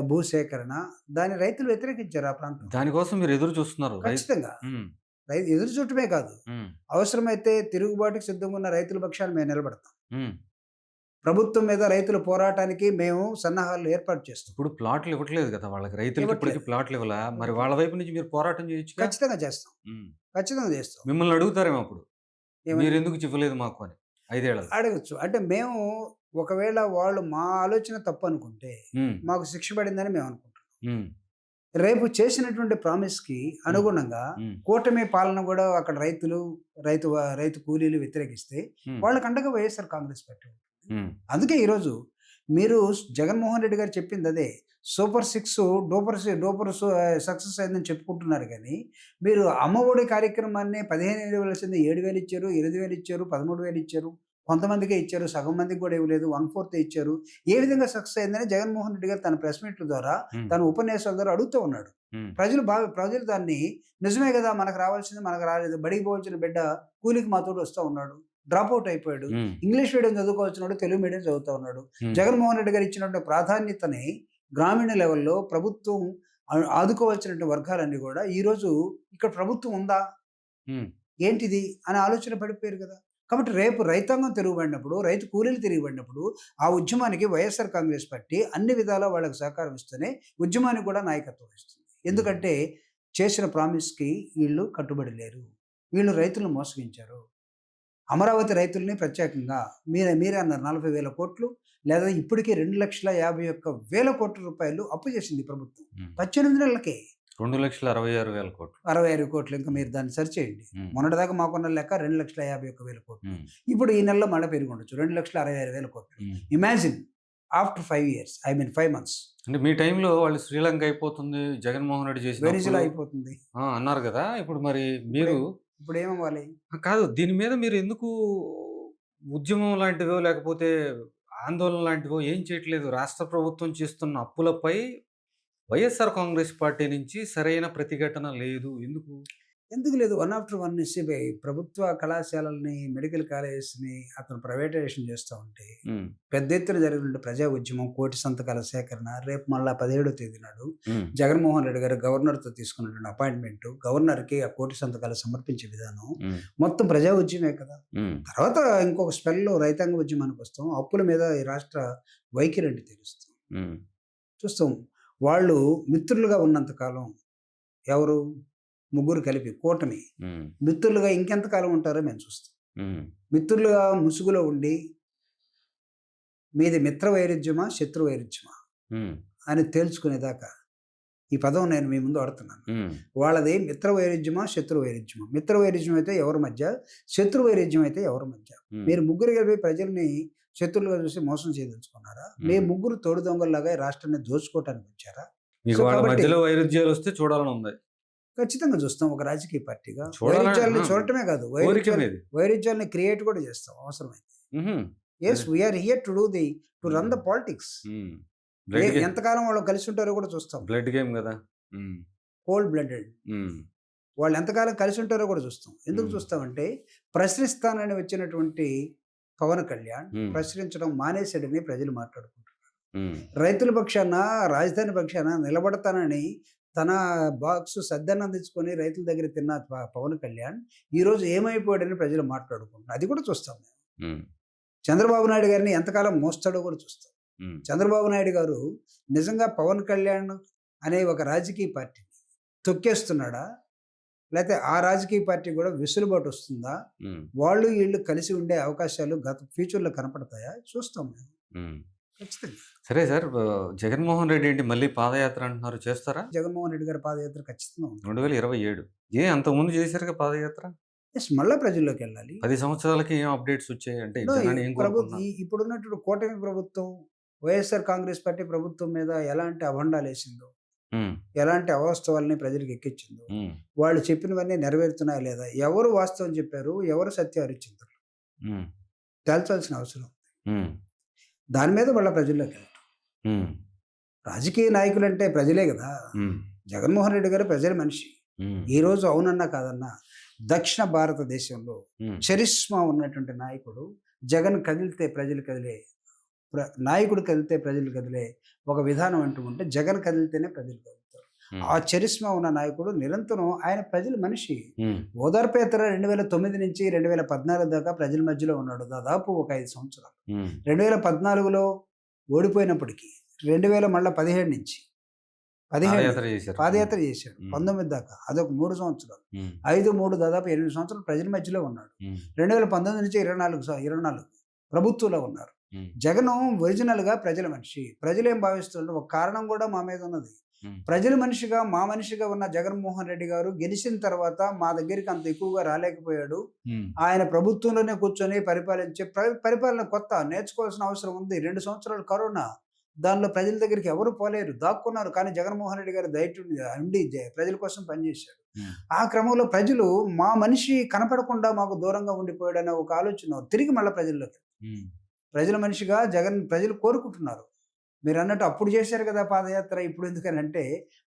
భూసేకరణ దాన్ని రైతులు వ్యతిరేకించారు ఆ ప్రాంతం. దానికోసం మీరు ఎదురు చూస్తున్నారు. ఖచ్చితంగా. హ్మ్. ఎదురు చూడటమే కాదు. హ్మ్. అవసరమైతే తిరుగుబాటుకు సిద్ధంగా ఉన్న రైతుల పక్షాన మేము నిలబడతాం. హ్మ్. ప్రభుత్వం మీద రైతుల పోరాటానికి మేము సన్నాహాలు ఏర్పాటు చేస్తాం. ఇప్పుడు ప్లాట్లు ఇవ్వట్లేదు కదా! వాళ్ళకి రైతులకి ఇప్పటికి ఇవ్వట్లేదు. ప్లాట్లు ఇవ్వలా. మరి ఇవ్వట్లేదు. వాళ్ళ వైపు నుంచి మీరు పోరాటం చేయొచ్చుగా? ఖచ్చితంగా చేస్తాం. హ్మ్. ఖచ్చితంగా చేస్తాం. మిమ్మల్ని అడుగుతారేమో అప్పుడు. ఏమని? మీరెందుకు ఇవ్వలేదు మాకు అని 5 ఏళ్లలో. అడగొచ్చు. అంటే మేము ఒకవేళ వాళ్ళు మా ఆలోచన తప్పనుకుంటే హ్మ్. మాకు శిక్ష పడిందని మేము అనుకుంటున్నాం. హ్మ్. రేపు చేసినటువంటి ప్రామిస్‌కి అనుగుణంగా హ్మ్. కూటమి పాలన గూడా అక్కడ రైతు కూలీలు వ్యతిరేకిస్తే హ్మ్. వాళ్ళకి అండగా వైఎస్ఆర్ కాంగ్రెస్ పార్టీ ఉంటుంది. హ్మ్. అందుకే ఈరోజు మీరు జగన్మోహన్ రెడ్డి గారు చెప్పిందదే. సూపర్ 6 సక్సెస్ అయిందని చెప్పుకుంటున్నారు గానీ, మీరు అమ్మఒడి కార్యక్రమాన్ని 15,000 ఇవ్వాల్సింది 7,000 ఇచ్చారు, 8,000 ఇచ్చారు, 13,000 ఇచ్చారు. కొంతమందికే ఇచ్చారు. సగం మందికి గూడా ఇవ్వలేదు. 1/4 ఇచ్చారు. ఏ విధంగా సక్సెస్ అయిందని జగన్మోహన్ రెడ్డి గారు తన ప్రెస్ మీట్‌ల ద్వారా, హ్మ్. తన ఉపన్యాసాల ద్వారా అడుగుతూ ఉన్నాడు. హ్మ్. ప్రజలు దాన్ని నిజమే గదా! మనకు రావాల్సింది మనకు రాలేదు. బడికి పోవాల్సిన బిడ్డ కూలికి మాతోటి వస్తా ఉన్నాడు. డ్రాప్ ఔట్ అయిపోయాడు. హ్మ్. ఇంగ్లీష్ మీడియం చదువుకోవాల్సినోడు తెలుగు మీడియం చదువుతా ఉన్నాడు. హ్మ్. జగన్మోహన్ రెడ్డి గారు ఇచ్చినటువంటి ప్రాధాన్యతని గ్రామీణ లెవెల్‌లో ప్రభుత్వం ఆదుకోవాల్సినటువంటి వర్గాలన్నీ గూడా ఈరోజు ఇక్కడ ప్రభుత్వం ఉందా? హ్మ్. ఏంటిది? అని ఆలోచన పడిపోయారు గదా! కాబట్టి రేపు రైతాంగం తిరుగుబడినప్పుడు, రైతు కూలీలు తిరగబడినప్పుడు, ఆ ఉద్యమానికి వైఎస్ఆర్ కాంగ్రెస్ పార్టీ అన్ని విధాలా వాళ్ళకి సహకారం ఇస్తేనే ఉద్యమానికి కూడా నాయకత్వం ఇస్తుంది. ఎందుకంటే చేసిన ప్రామిస్‌కి వీళ్ళు కట్టుబడి లేరు. వీళ్ళు రైతులను మోసగించారు. అమరావతి రైతుల్ని ప్రత్యేకంగా మీరే అన్నారు 40,000 కోట్లు లేదా ఇప్పటికే 2,51,000 కోట్ల రూపాయలు అప్పు చేసింది ప్రభుత్వం. హ్మ్. 18 నెలలకే. 2,66,000 కోట్లు. 65 కోట్లు ఇంకా మీరు దాన్ని సరిచేయండి. హ్మ్. మొన్నటిదాకా మాకున్న లెక్క 2,51,000 కోట్లు. హ్మ్. ఇప్పుడు ఈ నెలలో మళ్ళీ పెరిగి ఉండొచ్చు. 2,66,000 కోట్లు. హ్మ్. Imagine after 5 years. 5 మంత్స్. అంటే మీ టైంలో వాళ్ళు శ్రీలంక అయిపోతుంది. జగన్మోహన్ రెడ్డి చేసిన వెనిజులా అప్పులు అయిపోతుంది. అన్నారు గదా! ఇప్పుడు మరి మీరు ఇప్పుడేమవ్వాలి? కాదు దీని మీద మీరు ఎందుకు ఉద్యమం లాంటిదో లేకపోతే ఆందోళన లాంటివో ఏం చేయట్లేదు? రాష్ట్ర ప్రభుత్వం చేస్తున్న అప్పులపై వైఎస్ఆర్ కాంగ్రెస్ పార్టీ నుంచి సరైన ప్రతిఘటన లేదు. ఎందుకు? ఎందుకు లేదు. వన్ ఆఫ్టర్ వన్ ప్రభుత్వ కళాశాలల్ని, మెడికల్ కాలేజెస్‌ని అతను ప్రైవేటైజేషన్ చేస్తా ఉంటే, హ్మ్. పెద్ద ఎత్తున జరిగినటువంటి ప్రజా ఉద్యమం, కోటి సంతకాల సేకరణ, రేపు మళ్ళా 17వ తేదీ నాడు హ్మ్. జగన్మోహన్ రెడ్డి గారు గవర్నర్‌తో తీసుకున్నటువంటి అపాయింట్‌మెంటు, గవర్నర్‌కి ఆ కోటి సంతకాలు సమర్పించే విధానం హ్మ్. మొత్తం ప్రజా ఉద్యమే కదా! హ్మ్. తర్వాత ఇంకొక స్పెల్‌లో రైతాంగ ఉద్యమానికొస్తాం. అప్పుల మీద ఈ రాష్ట్ర వైఖరేంటి తెలుస్తాం. హ్మ్. చూస్తాం. వాళ్ళు మిత్రులుగా ఉన్నంత కాలం ఎవరు? ముగ్గురు కలిపి కూటమి. హ్మ్. మిత్రులుగా ఇంకెంత కాలం ఉంటారో మేము చూస్తాం. హ్మ్. మిత్రులుగా ముసుగులో ఉండి మీది మిత్ర వైరుధ్యమా? శత్రు వైరుధ్యమా? హ్మ్. అని తేల్చుకునేదాకా ఈ పదం నేను మీ ముందు వాడుతున్నాను. హ్మ్. వాళ్ళది మిత్ర వైరుధ్యమా? శత్రు వైరుధ్యమా? మిత్ర వైరుధ్యం అయితే ఎవరి మధ్య? శత్రు వైరుధ్యం అయితే ఎవరి మధ్య? హ్మ్. మీరు ముగ్గురు కలిపి ప్రజల్ని శత్రులుగా చూసి మోసం చేయదలుచుకున్నారా? మీ ముగ్గురు తోడు దొంగల్లాగా ఈ రాష్ట్రాన్ని దోచుకోవటానికి వచ్చారా? మీకు సో, వాళ్ళ కాబట్టి మధ్యలో వైరుధ్యాలొస్తే చూడాలని ఉంది. ఖచ్చితంగా చూస్తాం ఒక రాజకీయ పార్టీగా. చూడాలని వైరుధ్యాలని చూడటమే కాదు. కోరిక మీది. వైరుధ్యాల్ని క్రియేట్ కూడా చేస్తాం అవసరమైతే. హుహు. యెస్. అదే. We are here to run the politics. Hmm. బ్లడ్ గే ఎంతకాలం వాళ్ళు కలిసి ఉంటారో కూడా చూస్తాం. బ్లడ్ గేమ్ గదా! హ్మ్. Cold blooded. హ్మ్. వాళ్ళు ఎంతకాలం కలిసి ఉంటారో కూడా చూస్తాం. ఎందుకు హ్మ్. చూస్తామంటే ప్రశ్నిస్తానని వచ్చినటువంటి పవన్ కళ్యాణ్ హ్మ్. ప్రశ్నించడం మానేసాడని ప్రజలు మాట్లాడుకుంటున్నారు. హ్మ్. రైతుల పక్షాన, రాజధాని పక్షాన నిలబడతానని తన బాక్సు సద్దన్నం తెచ్చుకొని రైతుల దగ్గర తిన్న పవన్ కళ్యాణ్ ఈరోజు ఏమైపోయాడని ప్రజలు మాట్లాడుకుంటున్నారు. అది కూడా చూస్తాం మేము. హ్మ్. చంద్రబాబు నాయుడు గారిని ఎంతకాలం మోస్తాడో కూడా చూస్తాం. హ్మ్. చంద్రబాబు నాయుడు గారు నిజంగా పవన్ కళ్యాణ్ అనే ఒక రాజకీయ పార్టీని తొక్కేస్తున్నాడా? లేతే ఆ రాజకీయ పార్టీ కూడా వెసులుబాటు వస్తుందా? హ్మ్. వాళ్ళు వీళ్ళు కలిసి ఉండే అవకాశాలు ఫ్యూచర్‌లో కనపడతాయా? చూస్తాం మేము. హ్మ్. ఖచ్చితంగా. సరే సార్. జగన్మోహన్ రెడ్డి ఏంటి మళ్ళీ పాదయాత్ర అంటున్నారు చేస్తారా? జగన్మోహన్ రెడ్డి గారి పాదయాత్ర ఖచ్చితంగా ఉంటుంది. 2027 అంతకుముందు చేశారుగా పాదయాత్ర? యెస్. మళ్ళా ప్రజల్లోకెళ్ళాలి. 10 సంవత్సరాలకి ఏం అప్‌డేట్స్ వచ్చాయి? అంటే నో జనాన్ని ఏం కోరుకుంటున్నారు? ఇప్పుడున్నటువంటి కూటమి ప్రభుత్వం, వైఎస్ఆర్ కాంగ్రెస్ పార్టీ ప్రభుత్వం మీద ఎలాంటి అభండాలేసిందో ఉమ్, ఎలాంటి అవాస్తవాలని ప్రజలకు ఎక్కించిందో, ఉమ్, వాళ్ళు చెప్పినవన్నీ నెరవేరుతున్నాయా లేదా, ఎవరు వాస్తవం చెప్పారు, ఎవరు సత్య హరిశ్చంద్రులు ఉమ్, తేల్చాల్సిన అవసరం. ఉమ్, దాని మీద వాళ్ళ ప్రజల్లోకి వెళ్ళటం. ఉమ్, రాజకీయ నాయకులంటే ప్రజలే కదా. ఉమ్, జగన్మోహన్ రెడ్డి గారు ప్రజల మనిషి. ఉమ్, ఈరోజు అవునన్నా కాదన్నా దక్షిణ భారతదేశంలో ఉమ్, చరిష్మా ఉన్నటువంటి నాయకుడు, జగన్ కదిలితే ప్రజలు కదిలే నాయకుడు కదిలితే ప్రజలు కదిలే ఒక విధానం అంటూ ఉంటే జగన్ కదిలితేనే ప్రజలు కదులుతారు. ఉమ్, ఆ చరిష్మా ఉన్న నాయకుడు నిరంతరం ఆయన ప్రజల మనిషి. ఉమ్, ఓదార్పేతర 2009 నుంచి 2014 దాకా ప్రజల మధ్యలో ఉన్నాడు, దాదాపు ఒక 5 సంవత్సరాలు. ఉమ్, 2014లో ఓడిపోయినప్పటికీ 2017 నుంచి 15 పాదయాత్ర చేశారు. పాదయాత్ర చేశాడు. ఉమ్, 19 దాకా అదొక 3 సంవత్సరాలు. ఉమ్, 5, 3 దాదాపు 8 సంవత్సరాలు ప్రజల మధ్యలో ఉన్నాడు. ఉమ్, 2019 నుంచి 24 ప్రభుత్వంలో ఉన్నారు. ఉమ్, జగన్ ఒరిజినల్గా ప్రజల మనిషి. ప్రజలు ఏం భావిస్తుంటే ఒక కారణం కూడా మా మీద ఉన్నది. ఉమ్, ప్రజల మనిషిగా మా మనిషిగా ఉన్న జగన్మోహన్ రెడ్డి గారు గెలిచిన తర్వాత మా దగ్గరికి అంత ఎక్కువగా రాలేకపోయాడు. ఉమ్, ఆయన ప్రభుత్వంలోనే కూర్చొని పరిపాలించే పరిపాలన కొత్త నేర్చుకోవాల్సిన అవసరం ఉంది. 2 సంవత్సరాలు కరోనా, దానిలో ప్రజల దగ్గరికి ఎవరు పోలేరు, దాక్కున్నారు. కానీ జగన్మోహన్ రెడ్డి గారు ధైర్యం ఉండి ప్రజల కోసం పనిచేశాడు. ఉమ్, ఆ క్రమంలో ప్రజలు మా మనిషి కనపడకుండా మాకు దూరంగా ఉండిపోయాడనే ఒక ఆలోచన తిరిగి మళ్ళీ ప్రజల్లోకి. ఉమ్, ప్రజల మనిషిగా జగన్ ప్రజలు కోరుకుంటున్నారు. మీరు అన్నట్టు అప్పుడు చేశారు కదా పాదయాత్ర, ఇప్పుడు ఎందుకని అంటే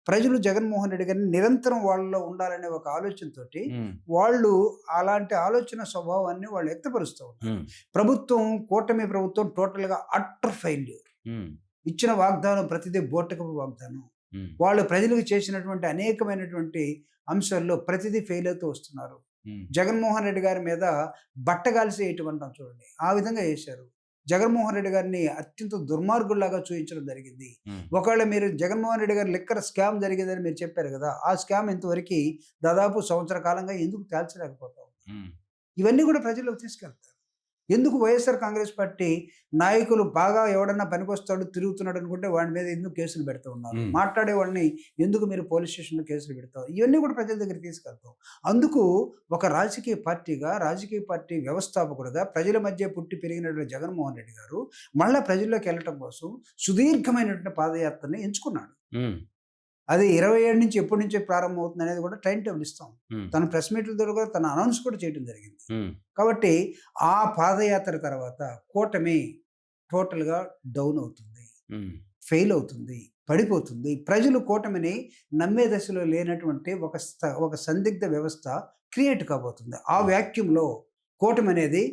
ప్రజలు జగన్మోహన్ రెడ్డి గారిని నిరంతరం వాళ్ళలో ఉండాలనే ఒక ఆలోచనతోటి ఉమ్, వాళ్ళు అలాంటి ఆలోచన స్వభావాన్ని వాళ్ళు వ్యక్తపరుస్తూ ఉన్నారు. ఉమ్, ప్రభుత్వం, కూటమి ప్రభుత్వం టోటల్గా అట్టర్ ఫెయిల్యూర్. ఉమ్, ఇచ్చిన వాగ్దానం ప్రతిదీ బోటకపు వాగ్దానం. ఉమ్, వాళ్ళు ప్రజలకు చేసినటువంటి అనేకమైనటువంటి అంశాల్లో ప్రతిదీ ఫెయిల్ అవుతూ వస్తున్నారు. ఉమ్, జగన్మోహన్ రెడ్డి గారి మీద బట్టగాల్సి వేయటం అంటాం చూడండి, ఆ విధంగా చేశారు. జగన్మోహన్ రెడ్డి గారిని అత్యంత దుర్మార్గుల్లాగా చూపించడం జరిగింది. ఉమ్, ఒకవేళ మీరు జగన్మోహన్ రెడ్డి గారి లిక్కర్ స్కామ్ జరిగిందని మీరు చెప్పారు కదా, ఆ స్కామ్ ఇంతవరకు దాదాపు సంవత్సర కాలంగా ఎందుకు తేల్చలేకపోతాం? ఉమ్, ఇవన్నీ కూడా ప్రజల్లోకి తీసుకెళ్తారు. ఎందుకు వైఎస్ఆర్ కాంగ్రెస్ పార్టీ నాయకులు బాగా ఎవడన్నా పనికొస్తాడు తిరుగుతున్నాడు అనుకుంటే వాడి మీద ఎందుకు కేసులు పెడుతూ ఉన్నారు? ఉమ్, మాట్లాడే వాళ్ళని ఎందుకు మీరు పోలీస్ స్టేషన్లో కేసులు పెడతారు? ఇవన్నీ కూడా ప్రజల దగ్గరికి తీసుకెళ్తాం. అందుకు ఒక రాజకీయ పార్టీగా, రాజకీయ పార్టీ వ్యవస్థాపకుడుగా ప్రజల మధ్య పుట్టి పెరిగినటువంటి జగన్మోహన్ రెడ్డి గారు మళ్ళా ప్రజల్లోకి వెళ్ళటం కోసం సుదీర్ఘమైనటువంటి పాదయాత్రని ఎంచుకున్నాడు. ఉమ్, అది 27 నుంచి ఎప్పటి నుంచి ప్రారంభం అవుతుంది అనేది కూడా టైం టేబుల్ ఇస్తాం. ఉమ్, తన ప్రెస్ మీట్ల ద్వారా కూడా తన అనౌన్స్ కూడా చేయడం జరిగింది. ఉమ్, కాబట్టి ఆ పాదయాత్ర తర్వాత కూటమి టోటల్గా డౌన్ అవుతుంది, ఉమ్, ఫెయిల్ అవుతుంది, పడిపోతుంది. ప్రజలు కూటమిని నమ్మే దశలో లేనటువంటి ఒక సందిగ్ధ వ్యవస్థ క్రియేట్ కాబోతుంది. ఆ వ్యాక్యూమ్లో కూటమి అనేది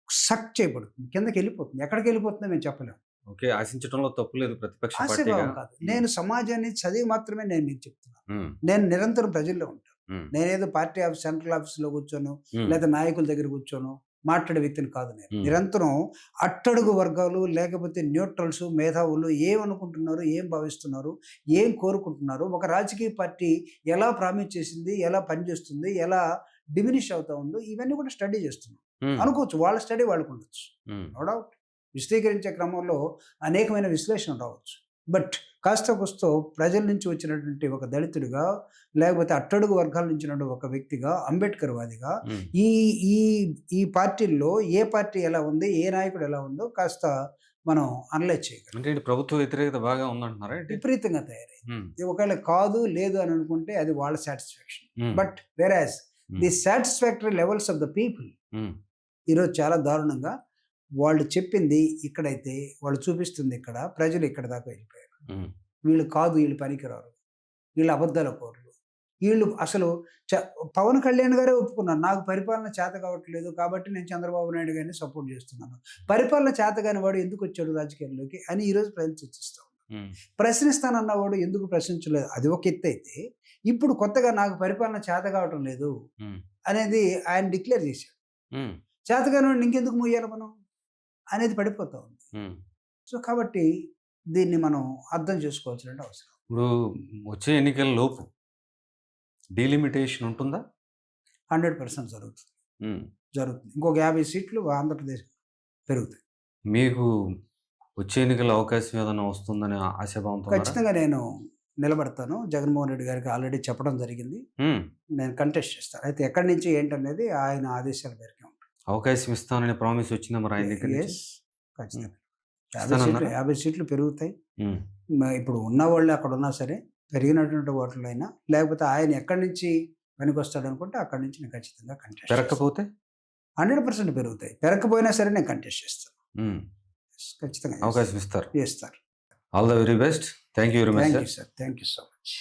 సక్ చేయబడుతుంది, కిందకి వెళ్ళిపోతుంది. ఎక్కడికి వెళ్ళిపోతుందో మేము చెప్పలేము. ఓకే, ఆశించడంలో తప్పు లేదు ప్రతిపక్ష పార్టీగా. ఆశాభావం కాదు. నేను సమాజాన్ని చదివి మాత్రమే నేను మీకు చెప్తున్నాను. ఉమ్, నేను నిరంతరం ప్రజల్లో ఉంటాను. ఉమ్, నేనేదో పార్టీ ఆఫీస్, సెంట్రల్ ఆఫీస్లో కూర్చోను, ఉమ్, లేదా నాయకుల దగ్గర కూర్చోను మాట్లాడే వ్యక్తిని కాదు నేను. ఉమ్, నిరంతరం అట్టడుగు వర్గాలు, లేకపోతే న్యూట్రల్స్, మేధావులు ఏమనుకుంటున్నారు, ఏం భావిస్తున్నారు, ఏం కోరుకుంటున్నారు, ఒక రాజకీయ పార్టీ ఎలా ప్రామిస్ చేసింది, ఎలా పనిచేస్తుంది, ఎలా డిమినిష్ అవుతా ఉందో ఇవన్నీ కూడా స్టడీ చేస్తున్నాం. ఉమ్, అనుకోవచ్చు, వాళ్ళ స్టడీ వాళ్ళకు ఉండొచ్చు, ఉమ్, నో డౌట్. విశదీకరించే క్రమంలో అనేకమైన విశ్లేషణ రావచ్చు. బట్ కాస్త కూస్తో ప్రజల నుంచి వచ్చినటువంటి ఒక దళితుడిగా, లేకపోతే అట్టడుగు వర్గాల నుంచి ఒక వ్యక్తిగా, అంబేద్కర్ వాదిగా ఉమ్, ఈ ఈ ఈ పార్టీల్లో ఏ పార్టీ ఎలా ఉంది, ఏ నాయకుడు ఎలా ఉందో కాస్త మనం అనలైజ్ చేయగలం. అంటే ఏంటి, ప్రభుత్వ వ్యతిరేకత బాగా ఉందంటున్నారా ఏంటి? విపరీతంగా తయారైంది. ఉమ్, ఇది ఒకవేళ కాదు, లేదు అని అనుకుంటే అది వాళ్ళ satisfaction. Um, but average um, the satisfactory levels of the people um, ఈరోజు చాలా దారుణంగా వాళ్ళు చెప్పింది ఇక్కడైతే, వాళ్ళు చూపిస్తుంది ఇక్కడ, ప్రజలు ఇక్కడ దాకా వెళ్ళిపోయారు. ఉమ్, వీళ్ళు కాదు, వీళ్ళు పనికిరారు, వీళ్ళు అబద్ధాల కోరులు, వీళ్ళు అసలు పవన్ కళ్యాణ్ గారే ఒప్పుకున్నారు, నాకు పరిపాలన చేత కావట్లేదు కాబట్టి నేను చంద్రబాబు నాయుడు గారిని సపోర్ట్ చేస్తున్నాను. పరిపాలన చేత కాని వాడు ఎందుకు వచ్చాడు రాజకీయాల్లోకి అని ఈరోజు ప్రజలు చర్చిస్తూ ఉన్నారు. ఉమ్, ప్రశ్నిస్తానన్నవాడు ఎందుకు ప్రశ్నించలేదు, అది ఒక ఎత్తు అయితే, ఇప్పుడు కొత్తగా నాకు పరిపాలన చేత కావటం లేదు ఉమ్, అనేది ఆయన డిక్లేర్ చేశాడు. ఉమ్, చేతగాని వాడిని ఇంకెందుకు మూయాలి మనం అనేది పడిపోతూ ఉంది. ఉమ్. సో కాబట్టి దీన్ని మనం అర్థం చేసుకోవాల్సిన అవసరం. ఇప్పుడు వచ్చే ఎన్నికల లోపు డీలిమిటేషన్ ఉంటుందా? 100% జరుగుతుంది. ఉమ్. జరుగుతుంది. ఇంకొక 50 సీట్లు ఆంధ్రప్రదేశ్ పెరుగుతాయి. మీకు వచ్చే ఎన్నికల అవకాశం ఏదైనా వస్తుందని ఆశాభావంతో ఉన్నారా? ఖచ్చితంగా నేను నిలబడతాను. జగన్మోహన్ రెడ్డి గారికి ఆల్రెడీ చెప్పడం జరిగింది. ఉమ్. నేను కంటెస్ట్ చేస్తాను. అయితే ఎక్కడి నుంచి ఏంటనేది ఆయన ఆదేశాల మేరకే ఉంటుంది. అవకాశం ఇస్తానని ప్రామిస్ వచ్చిందా మరి ఆయన దగ్గర నుంచి? Yes, ఖచ్చితంగా. 50 ఇస్తానన్నారా? సీట్లు 50 సీట్లు పెరుగుతాయి. ఉమ్, ఇప్పుడు ఉన్న వాళ్ళు అక్కడ ఉన్నా సరే పెరిగినటువంటి ఓటర్లు అయినా, లేకపోతే ఆయన ఎక్కడి నుంచి పనికొస్తాడు అనుకుంటే అక్కడి నుంచి నేను ఖచ్చితంగా కంటెస్ట్ చేస్తాను. పెరగకపోతే 100% పెరుగుతాయి. పెరగకపోయినా సరే నేను కంటెస్ట్ చేస్తాను. ఉమ్, ఖచ్చితంగా అవకాశం ఇస్తారు. చేస్తారు. All the very best. Thank you very much thank sir. You sir. Thank you so much.